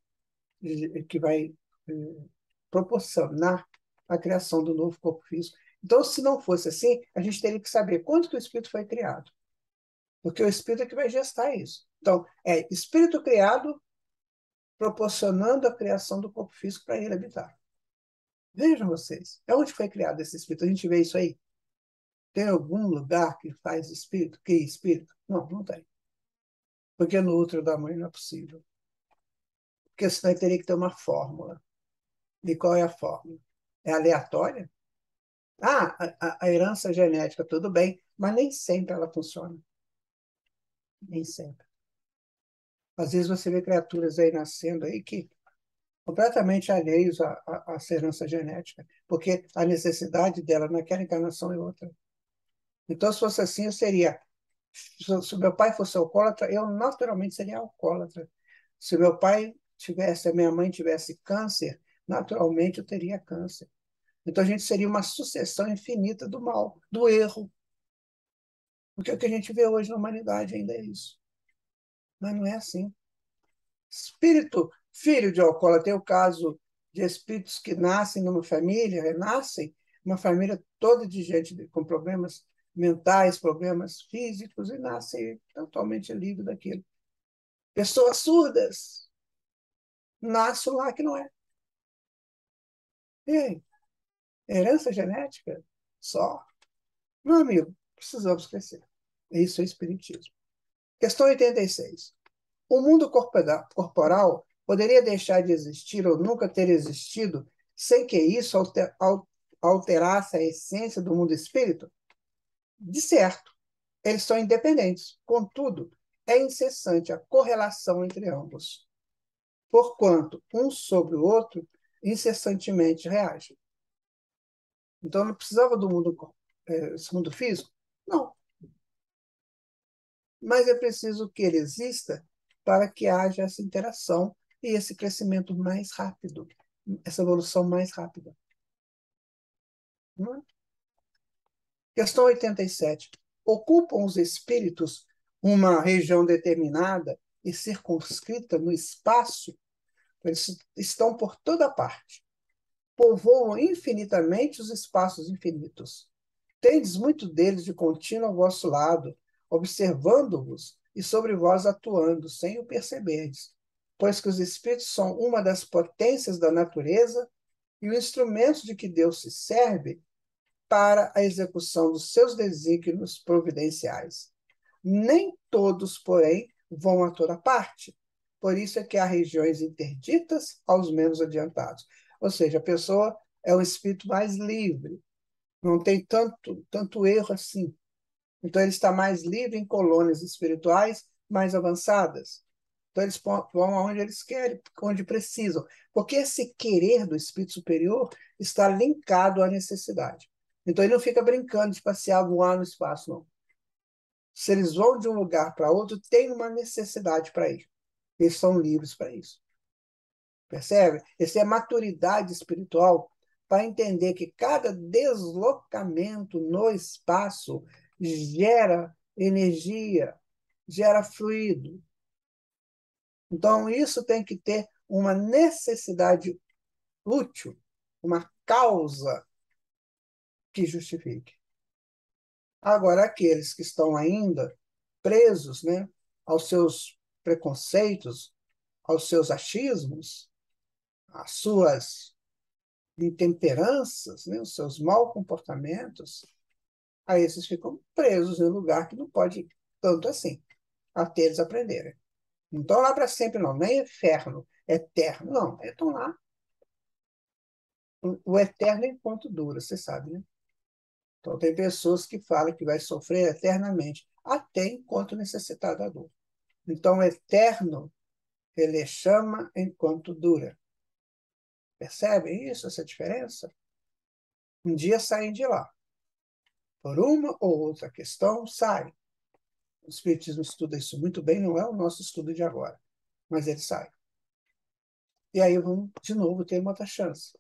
proporcionar a criação do novo corpo físico. Então, se não fosse assim, a gente teria que saber quando que o espírito foi criado, porque o espírito é que vai gestar isso. Então, é espírito criado proporcionando a criação do corpo físico para ele habitar. Vejam vocês, é onde foi criado esse espírito? A gente vê isso aí? Tem algum lugar que faz espírito, cria espírito? Não, não tem. Porque no útero da mãe não é possível. Porque senão teria que ter uma fórmula. E qual é a fórmula? É aleatória? Ah, a herança genética, tudo bem, mas nem sempre ela funciona. Nem sempre. Às vezes você vê criaturas aí nascendo aí que completamente alheios à herança genética, porque a necessidade dela naquela encarnação é outra. Então, se fosse assim, eu seria. Se meu pai fosse alcoólatra, eu naturalmente seria alcoólatra. Se meu pai tivesse, a minha mãe tivesse câncer, naturalmente eu teria câncer. Então, a gente seria uma sucessão infinita do mal, do erro. Porque o que a gente vê hoje na humanidade ainda é isso. Mas não é assim. Espírito, filho de alcoólatra, tem o caso de espíritos que nascem numa família, renascem, uma família toda de gente com problemas mentais, problemas físicos, e nascem totalmente livre daquilo. Pessoas surdas, nascem lá que não é. E aí? Herança genética? Só. Meu amigo, precisamos crescer. Isso é espiritismo. Questão 86. O mundo corporal poderia deixar de existir ou nunca ter existido sem que isso alterasse a essência do mundo espírito? De certo, eles são independentes. Contudo, é incessante a correlação entre ambos, porquanto um sobre o outro incessantemente reagem. Então, não precisava do esse mundo físico? Não, mas é preciso que ele exista para que haja essa interação e esse crescimento mais rápido, essa evolução mais rápida. Não é? Questão 87. Ocupam os espíritos uma região determinada e circunscrita no espaço? Eles estão por toda parte. Povoam infinitamente os espaços infinitos. Tendes muito deles de contínuo ao vosso lado, observando-vos e sobre vós atuando, sem o perceberdes, pois que os espíritos são uma das potências da natureza e o instrumento de que Deus se serve para a execução dos seus desígnios providenciais. Nem todos, porém, vão a toda parte. Por isso é que há regiões interditas aos menos adiantados. Ou seja, a pessoa é um espírito mais livre, não tem tanto erro assim. Então, ele está mais livre em colônias espirituais mais avançadas. Então, eles vão aonde eles querem, onde precisam. Porque esse querer do espírito superior está linkado à necessidade. Então, ele não fica brincando de passear, voar no espaço, não. Se eles vão de um lugar para outro, tem uma necessidade para ir. Eles são livres para isso. Percebe? Essa é a maturidade espiritual para entender que cada deslocamento no espaço gera energia, gera fluido. Então, isso tem que ter uma necessidade útil, uma causa que justifique. Agora, aqueles que estão ainda presos, né, aos seus preconceitos, aos seus achismos, às suas intemperanças, né, os seus maus comportamentos, aí esses ficam presos em um lugar que não pode ir tanto assim, até eles aprenderem. Não estão lá para sempre, não. Nem inferno, eterno, não. Estão lá. O eterno é enquanto dura, você sabe, né? Então, tem pessoas que falam que vai sofrer eternamente, até enquanto necessitar da dor. Então, o eterno, ele chama enquanto dura. Percebem isso, essa diferença? Um dia saem de lá. Por uma ou outra questão, saem. O Espiritismo estuda isso muito bem, não é o nosso estudo de agora, mas ele sai. E aí vamos, de novo, ter uma outra chance.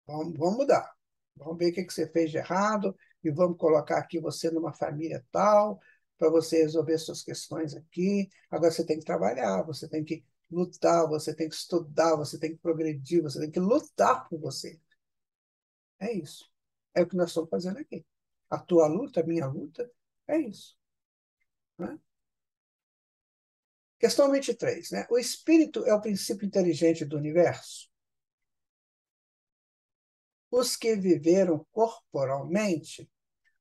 Vamos mudar. Vamos ver o que você fez de errado e vamos colocar aqui você numa família tal, para você resolver suas questões aqui. Agora você tem que trabalhar, você tem que lutar, você tem que estudar, você tem que progredir, você tem que lutar por você. É isso. É o que nós estamos fazendo aqui. A tua luta, a minha luta, é isso. Né? Questão 23, né? O espírito é o princípio inteligente do universo? Os que viveram corporalmente,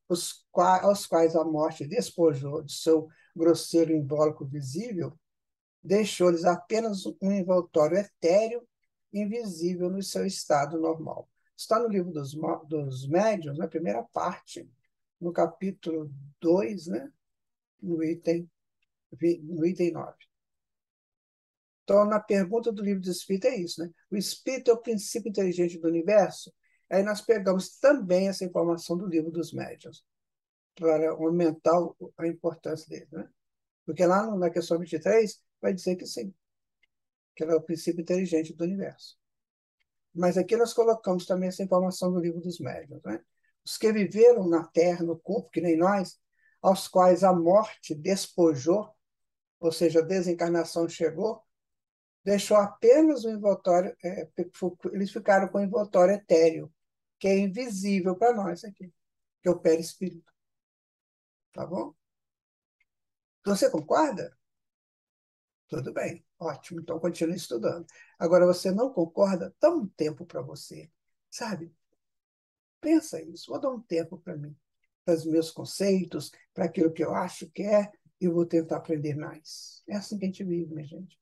aos quais a morte despojou de seu grosseiro invólucro visível, deixou-lhes apenas um envoltório etéreo, invisível no seu estado normal. Está no livro dos Médiuns, na primeira parte, no capítulo 2, né? no item 9. Então, na pergunta do livro do Espírito é isso, né? O Espírito é o princípio inteligente do universo? Aí nós pegamos também essa informação do livro dos Médiuns, para aumentar a importância dele, né? Porque lá na questão 23 vai dizer que sim, que ele é o princípio inteligente do universo. Mas aqui nós colocamos também essa informação do livro dos Médiuns, né? Os que viveram na terra, no corpo, que nem nós, aos quais a morte despojou, ou seja, a desencarnação chegou, deixou apenas o envoltório, eles ficaram com o envoltório etéreo, que é invisível para nós aqui, que é o perispírito. Tá bom? Você concorda? Tudo bem, ótimo, então continue estudando. Agora, você não concorda? Dá um tempo para você, sabe? Pensa isso, vou dar um tempo para mim, para os meus conceitos, para aquilo que eu acho que é, e eu vou tentar aprender mais. É assim que a gente vive, minha gente.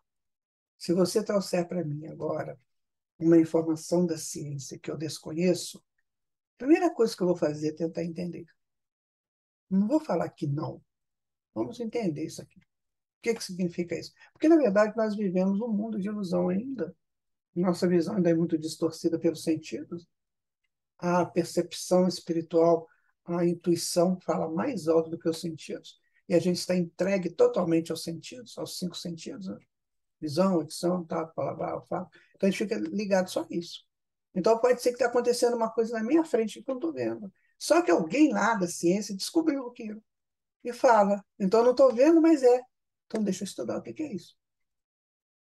Se você trouxer para mim agora uma informação da ciência que eu desconheço, a primeira coisa que eu vou fazer é tentar entender. Não vou falar que não. Vamos entender isso aqui. O que significa isso? Porque, na verdade, nós vivemos um mundo de ilusão ainda. Nossa visão ainda é muito distorcida pelos sentidos. A percepção espiritual, a intuição fala mais alto do que os sentidos. E a gente está entregue totalmente aos sentidos, aos 5 sentidos, né? Visão, audição, tato, palavra, olfato. Então a gente fica ligado só a isso. Então pode ser que está acontecendo uma coisa na minha frente que eu não estou vendo. Só que alguém lá da ciência descobriu aquilo e fala. Então eu não estou vendo, mas é. Então deixa eu estudar o que é isso.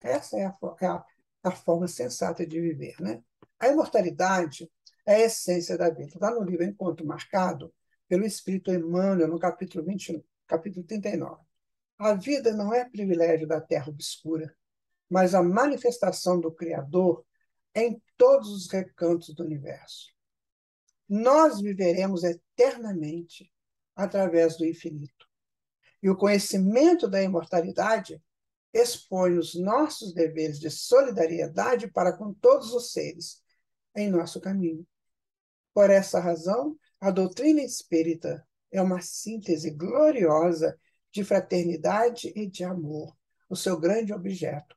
Essa é a forma sensata de viver, né? A imortalidade é a essência da vida. Está no livro Encontro Marcado, pelo Espírito Emmanuel, no capítulo 21, capítulo 39. A vida não é privilégio da terra obscura, mas a manifestação do Criador em todos os recantos do universo. Nós viveremos eternamente através do infinito. E o conhecimento da imortalidade expõe os nossos deveres de solidariedade para com todos os seres em nosso caminho. Por essa razão, a doutrina espírita é uma síntese gloriosa de fraternidade e de amor. O seu grande objeto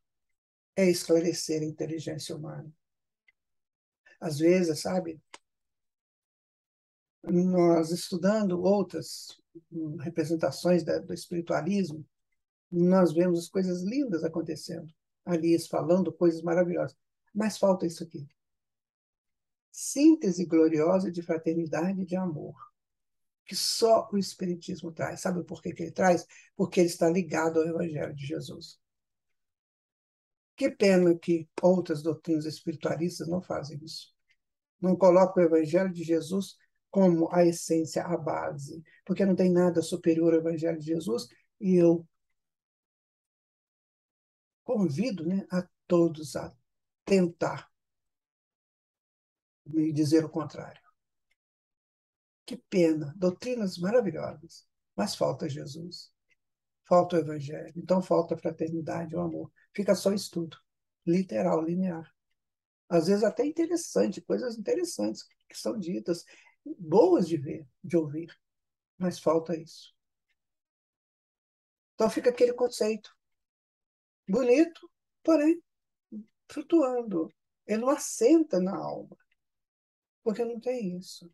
é esclarecer a inteligência humana. Às vezes, sabe, nós estudando outras representações do espiritualismo, nós vemos coisas lindas acontecendo ali, falando coisas maravilhosas. Mas falta isso aqui. Síntese gloriosa de fraternidade e de amor, que só o Espiritismo traz. Sabe por que ele traz? Porque ele está ligado ao Evangelho de Jesus. Que pena que outras doutrinas espiritualistas não fazem isso. Não colocam o Evangelho de Jesus como a essência, a base, porque não tem nada superior ao Evangelho de Jesus, e eu convido, né, a todos a tentar me dizer o contrário. Que pena, doutrinas maravilhosas, mas falta Jesus, falta o Evangelho, então falta a fraternidade, o amor. Fica só estudo, literal, linear. Às vezes até interessante, coisas interessantes que são ditas, boas de ver, de ouvir, mas falta isso. Então fica aquele conceito bonito, porém flutuando. Ele não assenta na alma, porque não tem isso.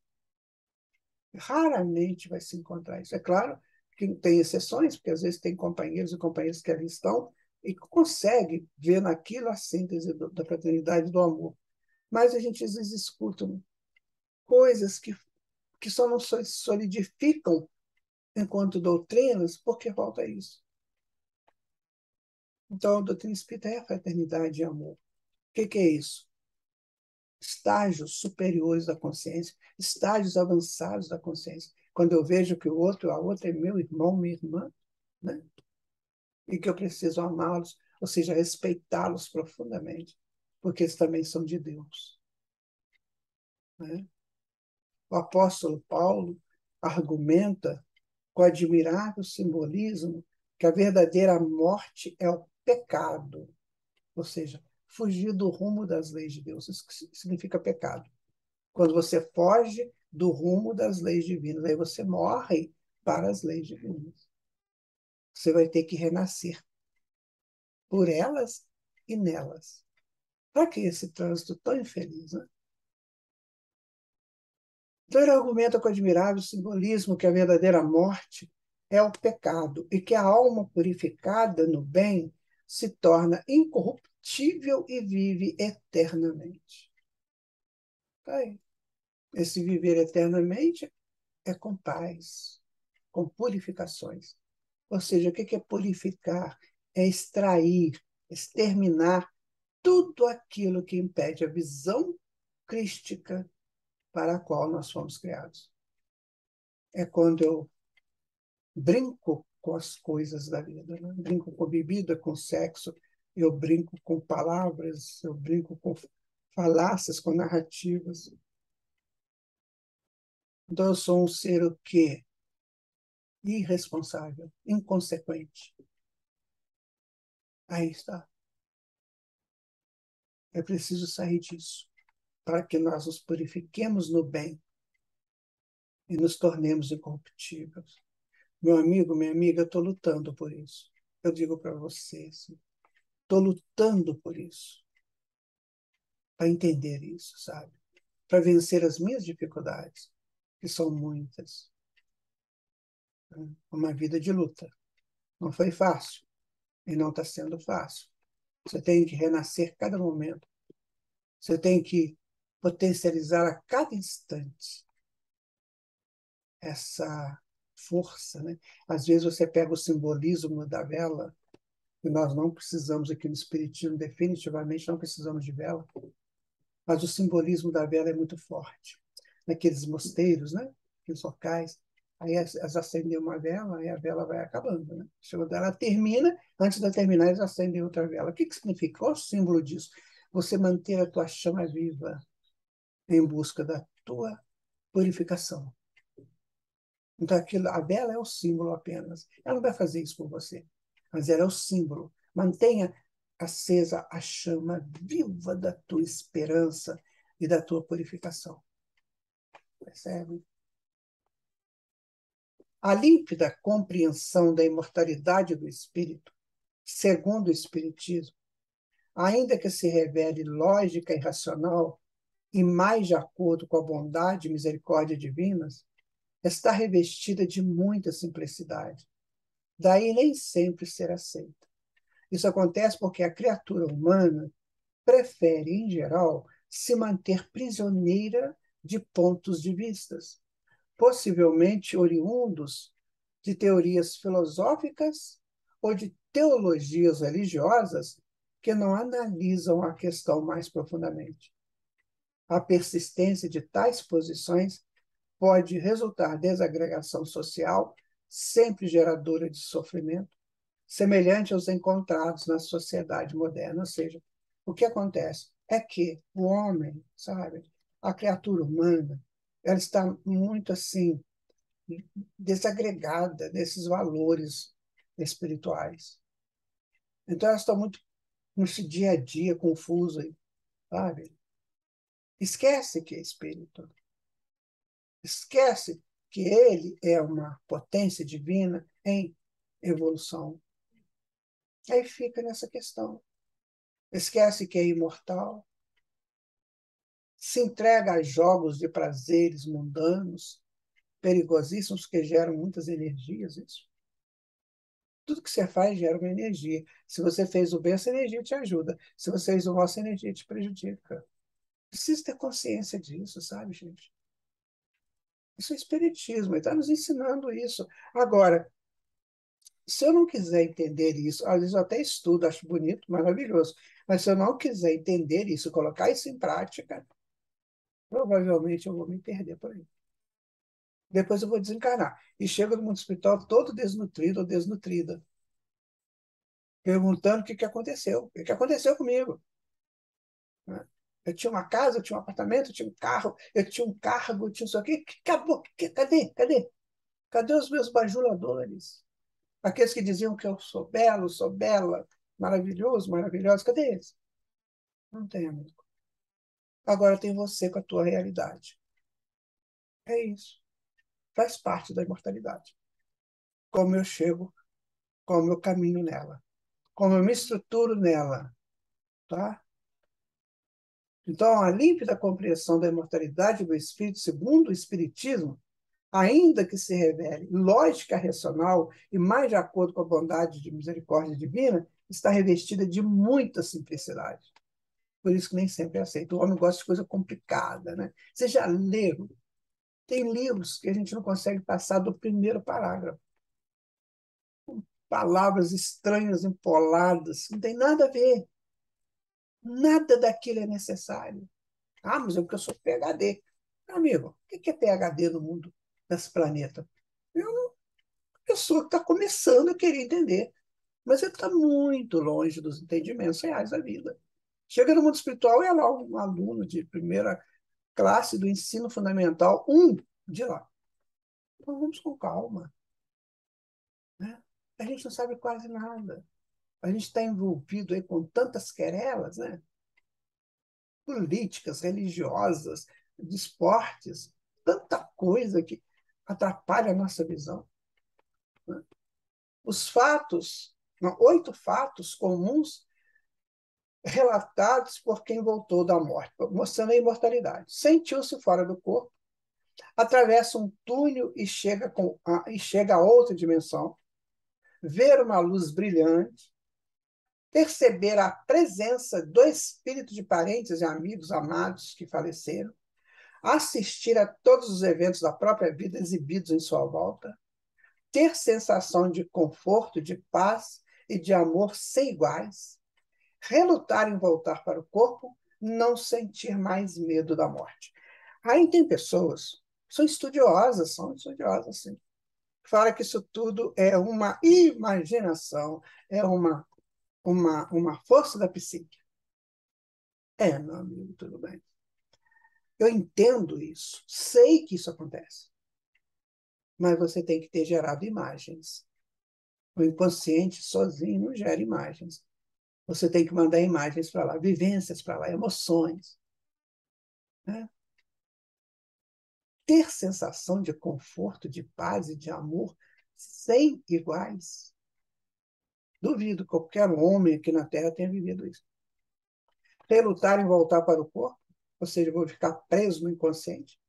Raramente vai se encontrar isso. É claro que tem exceções, porque às vezes tem companheiros e companheiras que ali estão e consegue ver naquilo a síntese da fraternidade e do amor. Mas a gente às vezes escuta coisas que só não solidificam enquanto doutrinas, porque falta isso. Então, a doutrina espírita é a fraternidade e amor. O que é isso? Estágios superiores da consciência, estágios avançados da consciência. Quando eu vejo que o outro, a outra é meu irmão, minha irmã, né? E que eu preciso amá-los, ou seja, respeitá-los profundamente, porque eles também são de Deus. Né? O apóstolo Paulo argumenta com admirável simbolismo que a verdadeira morte é o pecado, ou seja, fugir do rumo das leis de Deus. Isso significa pecado. Quando você foge do rumo das leis divinas, aí você morre para as leis divinas. Você vai ter que renascer por elas e nelas. Para que esse trânsito tão infeliz? Né? Então, ele argumenta com admirável simbolismo que a verdadeira morte é o pecado e que a alma purificada no bem se torna incorruptível e vive eternamente. Tá aí. Esse viver eternamente é com paz, com purificações. Ou seja, o que é purificar? É extrair, exterminar tudo aquilo que impede a visão crística para a qual nós fomos criados. É quando eu brinco com as coisas da vida, né? Brinco com bebida, com sexo, eu brinco com palavras, eu brinco com falácias, com narrativas. Então, eu sou um ser o quê? Irresponsável, inconsequente. Aí está. É preciso sair disso para que nós nos purifiquemos no bem e nos tornemos incorruptíveis. Meu amigo, minha amiga, eu estou lutando por isso. Eu digo para vocês, estou lutando por isso, para entender isso, sabe? Para vencer as minhas dificuldades, que são muitas. Uma vida de luta. Não foi fácil e não está sendo fácil. Você tem que renascer cada momento. Você tem que potencializar a cada instante essa força, né? Às vezes você pega o simbolismo da vela, e nós não precisamos aqui no Espiritismo, definitivamente não precisamos de vela, mas o simbolismo da vela é muito forte. Naqueles mosteiros, né? Aqueles locais, aí elas acendem uma vela e a vela vai acabando, né? Ela termina, antes de terminar, eles acendem outra vela. O que significa? Qual é o símbolo disso? Você manter a tua chama viva em busca da tua purificação. Então, a vela é o símbolo apenas. Ela não vai fazer isso por você, mas ela é o símbolo. Mantenha acesa a chama viva da tua esperança e da tua purificação. Percebe? A límpida compreensão da imortalidade do espírito, segundo o Espiritismo, ainda que se revele lógica e racional e mais de acordo com a bondade e misericórdia divinas, está revestida de muita simplicidade. Daí nem sempre ser aceita. Isso acontece porque a criatura humana prefere, em geral, se manter prisioneira de pontos de vistas, possivelmente oriundos de teorias filosóficas ou de teologias religiosas porque não analisam a questão mais profundamente. A persistência de tais posições pode resultar desagregação social, sempre geradora de sofrimento, semelhante aos encontrados na sociedade moderna. Ou seja, o que acontece é que o homem, sabe, a criatura humana, ela está muito assim desagregada desses valores espirituais. Então, ela está muito nesse dia a dia confuso, sabe? Esquece que é espírito. Esquece que ele é uma potência divina em evolução. Aí fica nessa questão. Esquece que é imortal, se entrega a jogos de prazeres mundanos, perigosíssimos, que geram muitas energias. Isso. Tudo que você faz gera uma energia. Se você fez o bem, essa energia te ajuda. Se você fez o mal, essa energia te prejudica. Precisa ter consciência disso, sabe, gente? Isso é espiritismo, ele está nos ensinando isso. Agora, se eu não quiser entender isso, às vezes eu até estudo, acho bonito, maravilhoso, mas se eu não quiser entender isso, colocar isso em prática, provavelmente eu vou me perder por aí. Depois eu vou desencarnar. E chego no mundo espiritual todo desnutrido ou desnutrida, perguntando o que aconteceu. O que aconteceu comigo? Né? Eu tinha uma casa, eu tinha um apartamento, eu tinha um carro, eu tinha um cargo, eu tinha isso aqui. Acabou. Cadê? Cadê? Cadê os meus bajuladores? Aqueles que diziam que eu sou belo, sou bela, maravilhoso, maravilhosa. Cadê eles? Não tem, amigo. Agora tem você com a tua realidade. É isso. Faz parte da imortalidade. Como eu chego, como eu caminho nela, como eu me estruturo nela, tá? Então, a límpida compreensão da imortalidade do espírito, segundo o espiritismo, ainda que se revele lógica racional e mais de acordo com a bondade de misericórdia divina, está revestida de muita simplicidade. Por isso que nem sempre é aceito. O homem gosta de coisa complicada, né? Você já leu? Tem livros que a gente não consegue passar do primeiro parágrafo. Palavras estranhas, empoladas, não tem nada a ver. Nada daquilo é necessário. Ah, mas é porque eu sou PhD. Amigo, o que é PhD no mundo, nesse planeta? Eu não, pessoa que está começando a querer entender, mas ele está muito longe dos entendimentos reais da vida. Chega no mundo espiritual e é lá um aluno de primeira classe do ensino fundamental, de lá. Então vamos com calma. Né? A gente não sabe quase nada. A gente está envolvido aí com tantas querelas, né? Políticas, religiosas, de esportes, tanta coisa que atrapalha a nossa visão. Né? Os fatos, não, 8 fatos comuns relatados por quem voltou da morte, mostrando a imortalidade. Sentiu-se fora do corpo, atravessa um túnel e chega a outra dimensão, ver uma luz brilhante, perceber a presença do espírito de parentes e amigos amados que faleceram, assistir a todos os eventos da própria vida exibidos em sua volta, ter sensação de conforto, de paz e de amor sem iguais, relutar em voltar para o corpo, não sentir mais medo da morte. Aí tem pessoas, são estudiosas, sim, fala que isso tudo é uma imaginação, é uma força da psique. É, meu amigo, tudo bem. Eu entendo isso, sei que isso acontece, mas você tem que ter gerado imagens. O inconsciente sozinho não gera imagens. Você tem que mandar imagens para lá, vivências para lá, emoções. Né? Ter sensação de conforto, de paz e de amor sem iguais. Duvido que qualquer homem aqui na Terra tenha vivido isso. Relutar em voltar para o corpo, ou seja, eu vou ficar preso no inconsciente,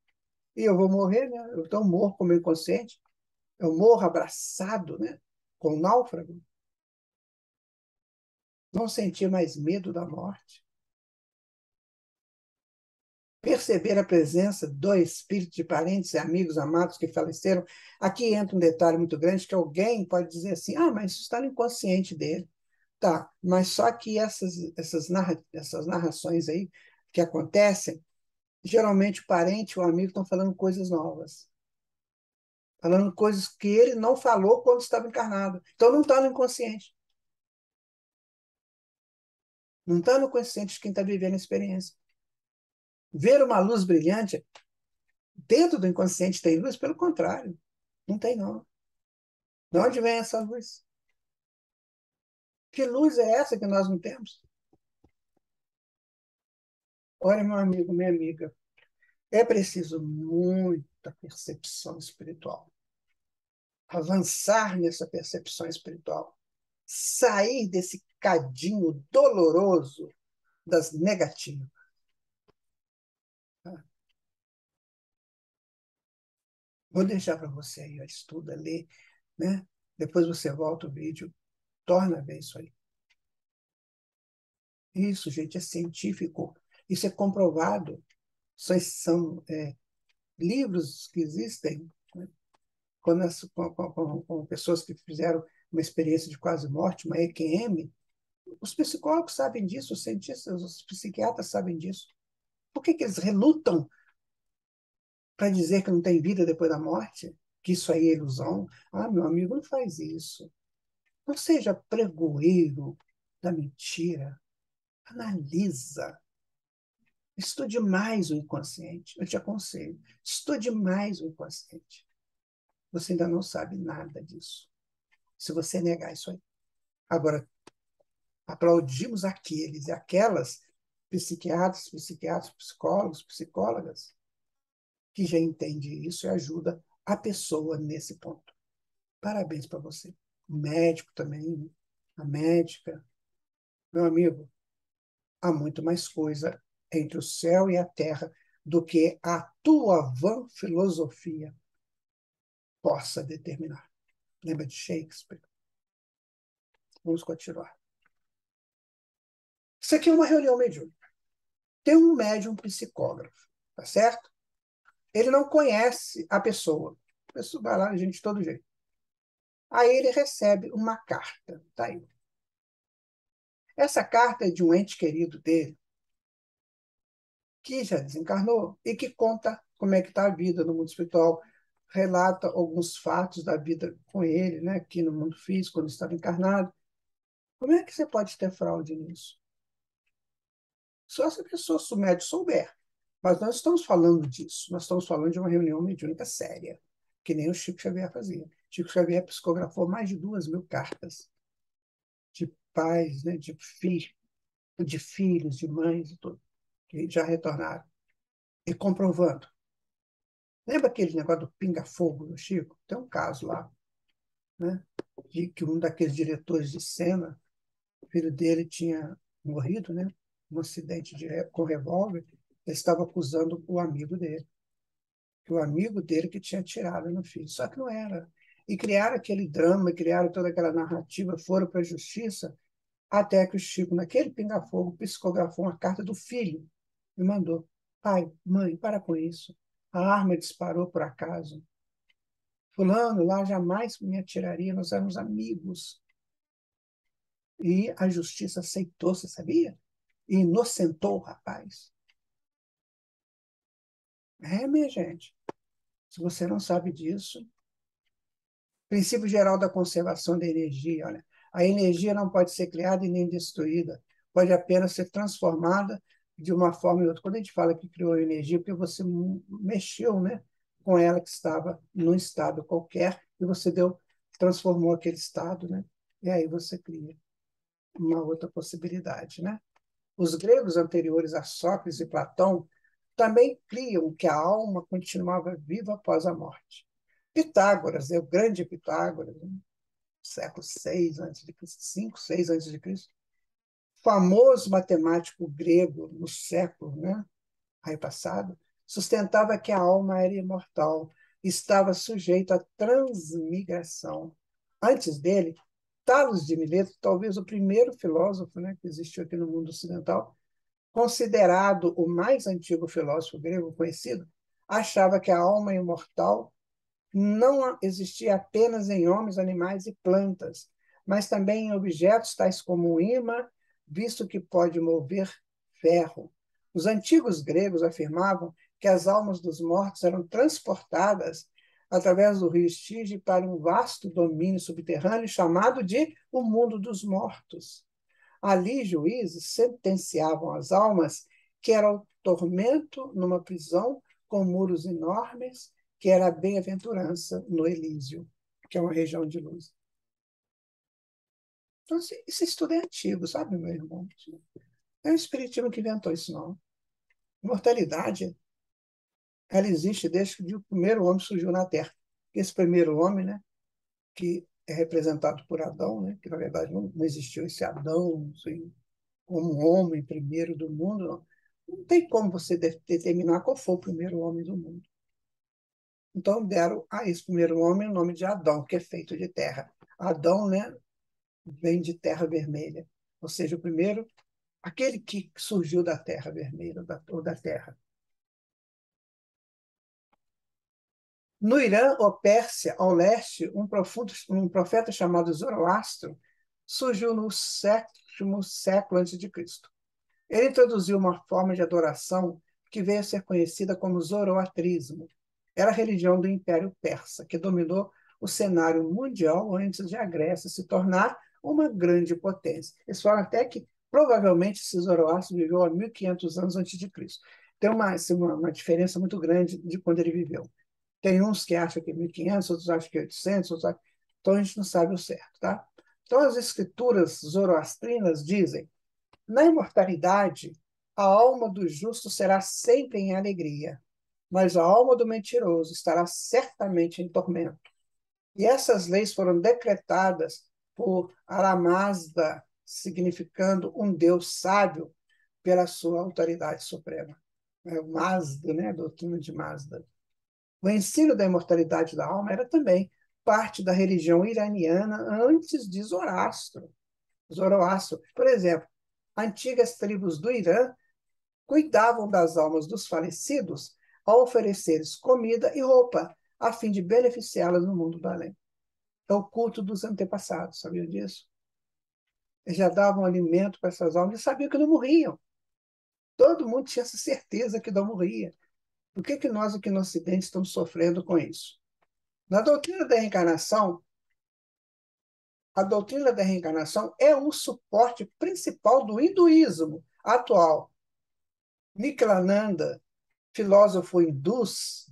e eu vou morrer, né? Eu então morro como inconsciente, eu morro abraçado, né? Com o náufrago. Não sentir mais medo da morte. Perceber a presença do espírito de parentes e amigos amados que faleceram. Aqui entra um detalhe muito grande, que alguém pode dizer assim, ah, mas isso está no inconsciente dele. Tá, mas só que essas narrações aí que acontecem, geralmente o parente ou o amigo estão falando coisas novas, falando coisas que ele não falou quando estava encarnado. Então não está no inconsciente. Não está no consciente de quem está vivendo a experiência. Ver uma luz brilhante dentro do inconsciente tem luz? Pelo contrário, não tem não. De onde vem essa luz? Que luz é essa que nós não temos? Olha, meu amigo, minha amiga, é preciso muita percepção espiritual. Avançar nessa percepção espiritual. Sair desse cadinho doloroso das negativas. Tá? Vou deixar para você aí, ó, estuda, lê, né? Depois você volta o vídeo, torna a ver isso aí. Isso, gente, é científico. Isso é comprovado. São livros que existem, né? Com pessoas que fizeram uma experiência de quase morte, uma EQM. Os psicólogos sabem disso, os cientistas, os psiquiatras sabem disso. Por que eles relutam para dizer que não tem vida depois da morte? Que isso aí é ilusão? Ah, meu amigo, não faz isso. Não seja pregoeiro da mentira. Analisa. Estude mais o inconsciente. Eu te aconselho. Estude mais o inconsciente. Você ainda não sabe nada disso. Se você negar isso aí. Agora, aplaudimos aqueles e aquelas psiquiatras, psicólogos, psicólogas que já entende isso e ajuda a pessoa nesse ponto. Parabéns para você. O médico também, né? A médica. Meu amigo, há muito mais coisa entre o céu e a terra do que a tua vã filosofia possa determinar. Lembra de Shakespeare? Vamos continuar. Isso aqui é uma reunião mediúnica. Tem um médium psicógrafo, tá certo? Ele não conhece a pessoa. A pessoa vai lá, a gente, de todo jeito. Aí ele recebe uma carta. Tá aí. Essa carta é de um ente querido dele, que já desencarnou e que conta como é que está a vida no mundo espiritual, relata alguns fatos da vida com ele, né, aqui no mundo físico, quando estava encarnado. Como é que você pode ter fraude nisso? Só se a pessoa médium souber. Mas nós estamos falando disso, nós estamos falando de uma reunião mediúnica séria, que nem o Chico Xavier fazia. Chico Xavier psicografou mais de 2.000 cartas de pais, né, de filhos, de mães e tudo, que já retornaram. E comprovando. Lembra aquele negócio do pinga-fogo do Chico? Tem um caso lá, né, de que um daqueles diretores de cena, o filho dele tinha morrido, né, num acidente com revólver, ele estava acusando o amigo dele, que o amigo dele que tinha atirado no filho. Só que não era. E criaram aquele drama, criaram toda aquela narrativa, foram para a justiça, até que o Chico, naquele pinga-fogo, psicografou uma carta do filho e mandou: pai, mãe, para com isso. A arma disparou por acaso. Fulano lá jamais me atiraria, nós éramos amigos. E a justiça aceitou, você sabia? E inocentou o rapaz. É, minha gente. Se você não sabe disso, princípio geral da conservação da energia, olha, a energia não pode ser criada e nem destruída, pode apenas ser transformada de uma forma ou outra. Quando a gente fala que criou energia, porque você mexeu, né, com ela que estava num estado qualquer e você transformou aquele estado, né? E aí você cria uma outra possibilidade, né? Os gregos anteriores a Sócrates e Platão também criam que a alma continuava viva após a morte. Pitágoras, o grande Pitágoras, né? Século 6 antes de Cristo, 5, 6 antes de Cristo, famoso matemático grego no século, né, aí passado, sustentava que a alma era imortal, estava sujeita à transmigração. Antes dele, Tales de Mileto, talvez o primeiro filósofo, né, que existiu aqui no mundo ocidental, considerado o mais antigo filósofo grego conhecido, achava que a alma imortal não existia apenas em homens, animais e plantas, mas também em objetos tais como um ímã, visto que pode mover ferro. Os antigos gregos afirmavam que as almas dos mortos eram transportadas através do rio Estige para um vasto domínio subterrâneo chamado de o mundo dos mortos. Ali, juízes sentenciavam as almas que era o tormento numa prisão com muros enormes, que era a bem-aventurança no Elísio, que é uma região de luz. Então, esse estudo é antigo, sabe, meu irmão? Não é o Espiritismo que inventou isso, não. Imortalidade, ela existe desde que o primeiro homem surgiu na Terra. Esse primeiro homem, né, que é representado por Adão, né, que na verdade não existiu esse Adão assim, como homem primeiro do mundo, não. Não tem como você determinar qual foi o primeiro homem do mundo. Então deram a esse primeiro homem o nome de Adão, que é feito de terra. Adão, né, vem de terra vermelha, ou seja, o primeiro, aquele que surgiu da terra vermelha, ou da terra. No Irã ou Pérsia, ao leste, um profeta chamado Zoroastro surgiu no sétimo século antes de Cristo. Ele introduziu uma forma de adoração que veio a ser conhecida como zoroatrismo. Era a religião do Império Persa, que dominou o cenário mundial antes de a Grécia se tornar uma grande potência. Eles falam até que provavelmente esse Zoroastro viveu há 1500 anos antes de Cristo. Tem uma diferença muito grande de quando ele viveu. Tem uns que acham que é 1500, outros acham que é 800, outros acham... Então a gente não sabe o certo, tá? Então as escrituras zoroastrinas dizem: na imortalidade, a alma do justo será sempre em alegria, mas a alma do mentiroso estará certamente em tormento. E essas leis foram decretadas por Aramazda, significando um Deus sábio, pela sua autoridade suprema. É o Mazda, né? A doutrina de Mazda. O ensino da imortalidade da alma era também parte da religião iraniana antes de Zoroastro. Zoroastro, por exemplo, antigas tribos do Irã cuidavam das almas dos falecidos ao oferecer-lhes comida e roupa, a fim de beneficiá-las no mundo do além. É o culto dos antepassados, sabia disso? Eles já davam alimento para essas almas e sabiam que não morriam. Todo mundo tinha essa certeza que não morria. Por que nós aqui no Ocidente estamos sofrendo com isso? Na doutrina da reencarnação, a doutrina da reencarnação é o suporte principal do hinduísmo atual. Niklananda, filósofo hindu,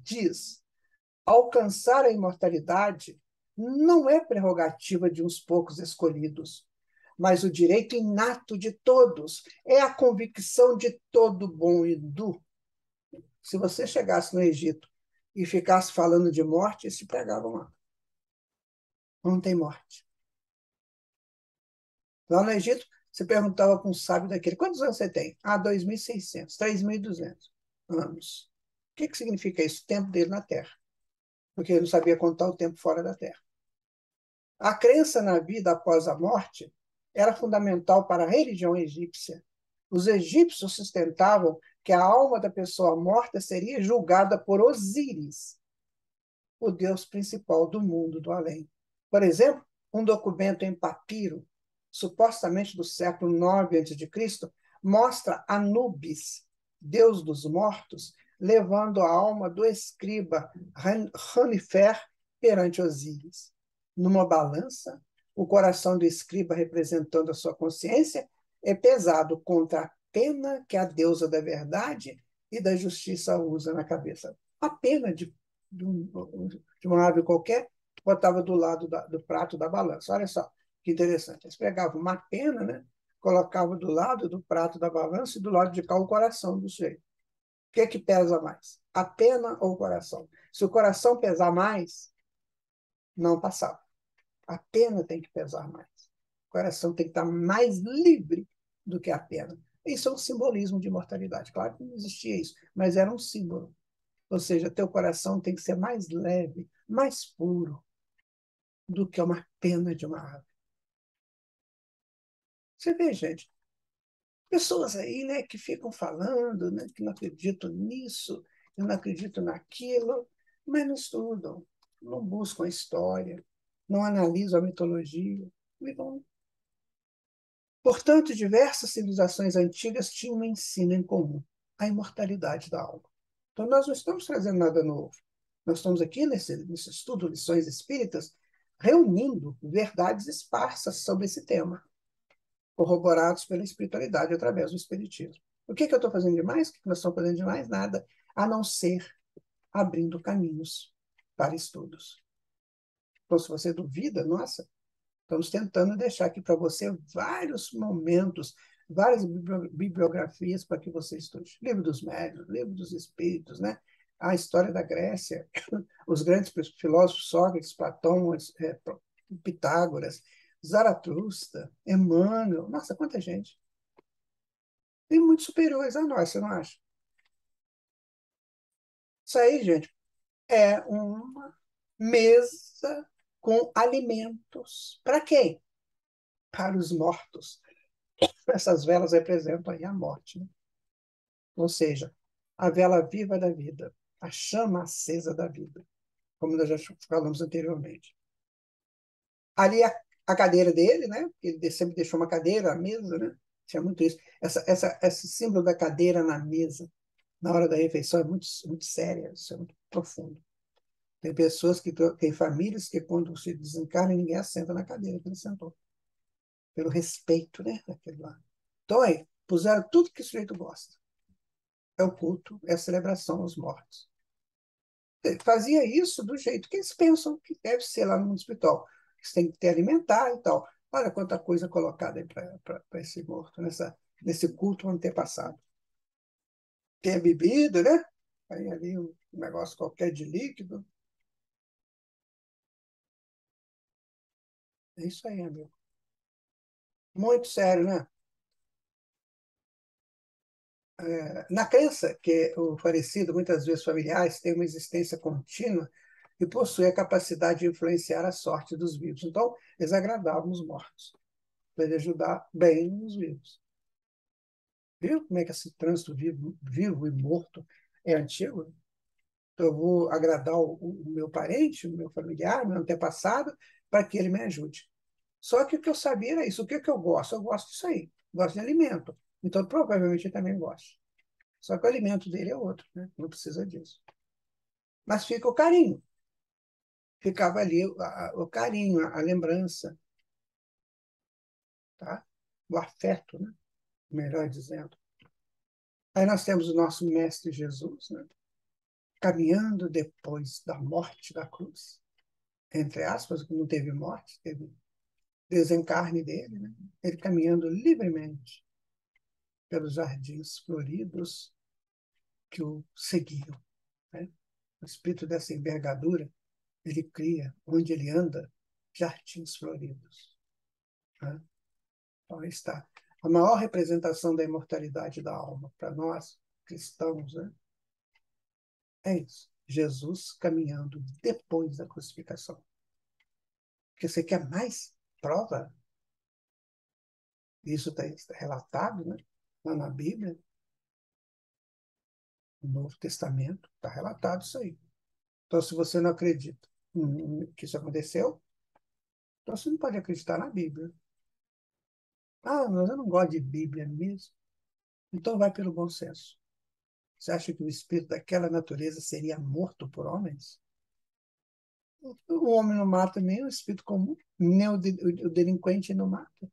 diz: alcançar a imortalidade não é prerrogativa de uns poucos escolhidos, mas o direito inato de todos, é a convicção de todo bom hindu. Se você chegasse no Egito e ficasse falando de morte, eles te pegavam lá. Não tem morte. Lá no Egito, você perguntava para um sábio daquele: quantos anos você tem? Ah, 2.600, 3.200 anos. O que significa isso? O tempo dele na Terra. Porque ele não sabia contar o tempo fora da Terra. A crença na vida após a morte era fundamental para a religião egípcia. Os egípcios sustentavam que a alma da pessoa morta seria julgada por Osíris, o deus principal do mundo do além. Por exemplo, um documento em papiro, supostamente do século IX a.C., mostra Anubis, deus dos mortos, levando a alma do escriba Ranifer perante Osíris. Numa balança, o coração do escriba, representando a sua consciência, é pesado contra a pena que a deusa da verdade e da justiça usa na cabeça. A pena de uma ave qualquer, botava do lado do prato da balança. Olha só que interessante. Eles pegavam uma pena, né? Colocavam do lado do prato da balança e do lado de cá o coração do sujeito. O que é que pesa mais? A pena ou o coração? Se o coração pesar mais, não passava. A pena tem que pesar mais. O coração tem que estar mais livre do que a pena. Isso é um simbolismo de imortalidade. Claro que não existia isso, mas era um símbolo. Ou seja, teu coração tem que ser mais leve, mais puro do que uma pena de uma ave. Você vê, gente, pessoas aí, né, que ficam falando, né, que não acreditam nisso, que não acreditam naquilo, mas não estudam, não buscam a história, não analisam a mitologia, E bom. Portanto, diversas civilizações antigas tinham um ensino em comum, a imortalidade da alma. Então, nós não estamos trazendo nada novo. Nós estamos aqui nesse estudo Lições Espíritas, reunindo verdades esparsas sobre esse tema, corroborados pela espiritualidade através do espiritismo. O que eu estou fazendo demais? O que nós estamos fazendo demais? Nada, a não ser abrindo caminhos para estudos. Então, se você duvida, nossa, estamos tentando deixar aqui para você vários momentos, várias bibliografias para que você estude. Livro dos Médiuns, Livro dos Espíritos, né? A história da Grécia, os grandes filósofos Sócrates, Platão, Pitágoras, Zaratustra, Emmanuel. Nossa, quanta gente. E muito superiores a nós, você não acha? Isso aí, gente, é uma mesa com alimentos. Para quem? Para os mortos. Essas velas representam aí a morte, né? Ou seja, a vela viva da vida, a chama acesa da vida, como nós já falamos anteriormente. Ali a cadeira dele, né? Ele sempre deixou uma cadeira, a mesa, né? Tinha muito isso. Esse símbolo da cadeira na mesa, na hora da refeição, é muito, muito sério, isso é muito profundo. Tem pessoas tem famílias que, quando se desencarnam, ninguém assenta na cadeira que ele sentou, pelo respeito, né? Daquele lá. Então, aí, puseram tudo que o sujeito gosta. É o culto, é a celebração aos mortos. Ele fazia isso do jeito que eles pensam que deve ser lá no mundo espiritual. Você tem que ter alimentar e tal. Olha quanta coisa colocada aí para esse morto, nesse culto antepassado. Tem a bebida, né? Aí ali um negócio qualquer de líquido. É isso aí, amigo. Muito sério, né? Na crença que o falecido, muitas vezes familiares, tem uma existência contínua e possui a capacidade de influenciar a sorte dos vivos. Então, eles agradavam os mortos, para ele ajudar bem os vivos. Viu como é que esse trânsito vivo e morto é antigo? Então, eu vou agradar o meu parente, o meu familiar, o meu antepassado, para que ele me ajude. Só que o que eu sabia era isso. O que, que eu gosto? Eu gosto disso aí. Gosto de alimento. Então, provavelmente, eu também gosto. Só que o alimento dele é outro, né? Não precisa disso. Mas fica o carinho. Ficava ali o carinho, a lembrança, tá? O afeto, né? Melhor dizendo. Aí nós temos o nosso Mestre Jesus, né? Caminhando depois da morte da cruz. Entre aspas, não teve morte, teve desencarne dele, né? Ele caminhando livremente pelos jardins floridos que o seguiam, né? O espírito dessa envergadura, ele cria, onde ele anda, jardins floridos, né? Então, aí está. A maior representação da imortalidade da alma para nós, cristãos, né? É isso. Jesus caminhando depois da crucificação. Porque você quer mais prova? Isso está relatado, né? Lá na Bíblia, no Novo Testamento, está relatado isso aí. Então, se você não acredita que isso aconteceu, então você não pode acreditar na Bíblia. Ah, mas eu não gosto de Bíblia mesmo. Então vai pelo bom senso. Você acha que o espírito daquela natureza seria morto por homens? O homem não mata nem o espírito comum, nem o delinquente não mata.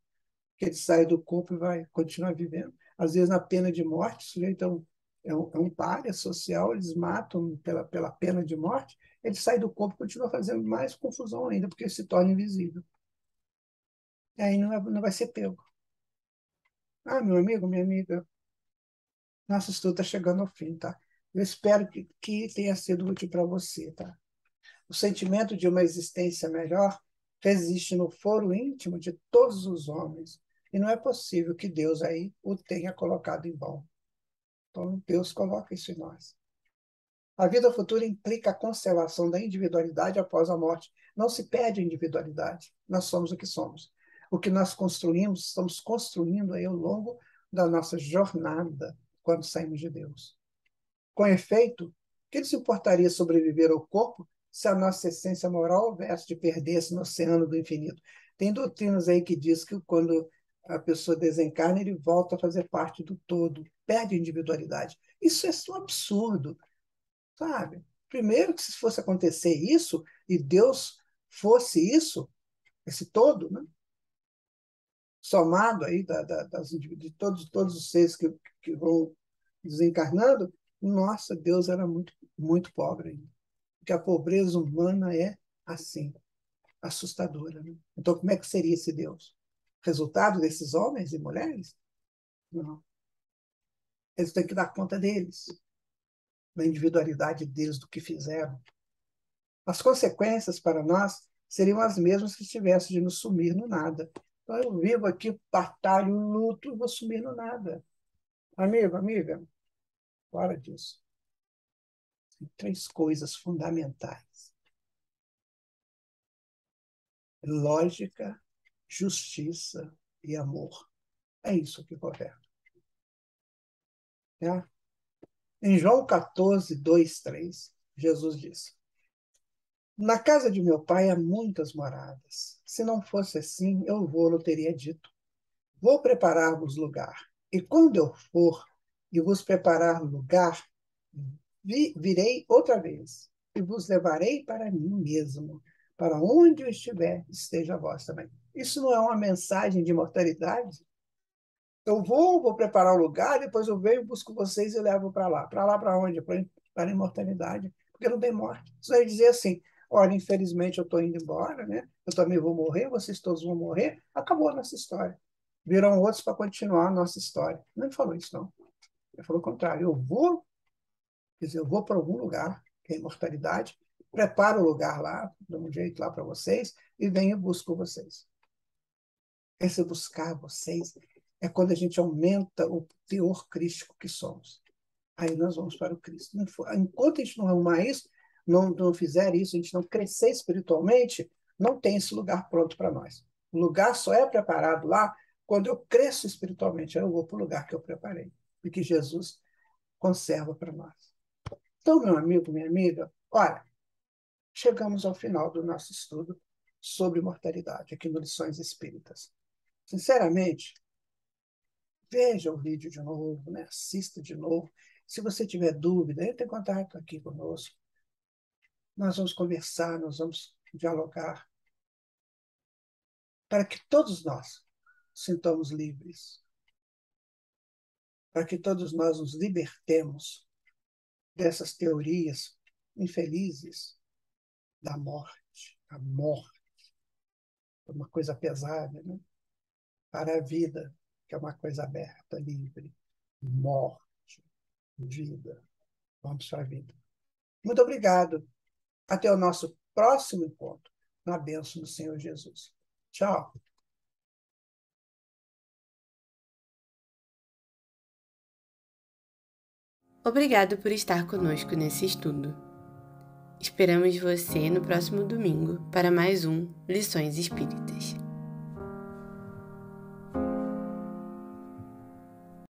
Que ele sai do corpo e vai continuar vivendo. Às vezes, na pena de morte, o sujeito é um pária social, eles matam pela pena de morte, ele sai do corpo e continua fazendo mais confusão ainda, porque ele se torna invisível. E aí não vai ser pego. Ah, meu amigo, minha amiga, nosso estudo está chegando ao fim, tá? Eu espero que tenha sido útil para você, tá? O sentimento de uma existência melhor resiste no foro íntimo de todos os homens, e não é possível que Deus aí o tenha colocado em vão. Então, Deus coloca isso em nós. A vida futura implica a conservação da individualidade após a morte. Não se perde a individualidade. Nós somos o que somos. O que nós construímos, estamos construindo aí ao longo da nossa jornada quando saímos de Deus. Com efeito, que nos importaria sobreviver ao corpo se a nossa essência moral houvesse de perder-se no oceano do infinito? Tem doutrinas aí que diz que quando a pessoa desencarna, ele volta a fazer parte do todo, perde a individualidade. Isso é um absurdo, sabe? Primeiro que se fosse acontecer isso, e Deus fosse isso, esse todo, né? Somado aí de todos os seres que vão desencarnando, nossa, Deus era muito, muito pobre ainda. Porque a pobreza humana é assim, assustadora. Né? Então, como é que seria esse Deus? Resultado desses homens e mulheres? Não. Eles têm que dar conta deles, da individualidade deles, do que fizeram. As consequências para nós seriam as mesmas se tivesse de nos sumir no nada. Então, eu vivo aqui, batalho, luto, vou sumir no nada. Amigo, amiga, fora disso. Tem três coisas fundamentais: lógica, justiça e amor. É isso que governa. Né? Em João 14, 2, 3, Jesus disse: Na casa de meu pai há muitas moradas. Se não fosse assim, eu vou-lo teria dito. Vou preparar-vos lugar. E quando eu for e vos preparar lugar, virei outra vez e vos levarei para mim mesmo. Para onde eu estiver, esteja vós também. Isso não é uma mensagem de imortalidade? Eu vou preparar o lugar, depois eu venho, busco vocês e levo para lá. Para lá para onde? Para a imortalidade. Porque não tem morte. Isso vai dizer assim: olha, infelizmente eu estou indo embora, né? Eu também vou morrer, vocês todos vão morrer. Acabou a nossa história. Virão outros para continuar a nossa história. Não falou isso, não. Ele falou o contrário. Quer dizer, eu vou para algum lugar, que é a imortalidade, preparo o lugar lá, dou um jeito lá para vocês, e venho e busco vocês. Esse buscar vocês é quando a gente aumenta o teor crístico que somos. Aí nós vamos para o Cristo. Enquanto a gente não arrumar isso, não fizer isso, a gente não crescer espiritualmente, não tem esse lugar pronto para nós. O lugar só é preparado lá quando eu cresço espiritualmente. Aí eu vou para o lugar que eu preparei, e que Jesus conserva para nós. Então, meu amigo, minha amiga, olha, chegamos ao final do nosso estudo sobre mortalidade, aqui no Lições Espíritas. Sinceramente, veja o vídeo de novo, né? Assista de novo. Se você tiver dúvida, entre em contato aqui conosco. Nós vamos conversar, nós vamos dialogar, para que todos nós sintamos livres, para que todos nós nos libertemos dessas teorias infelizes da morte. A morte é uma coisa pesada, né? Para a vida, que é uma coisa aberta, livre. Morte, vida. Vamos para a vida. Muito obrigado. Até o nosso próximo encontro, na bênção do Senhor Jesus. Tchau. Obrigado por estar conosco nesse estudo. Esperamos você no próximo domingo para mais um Lições Espíritas.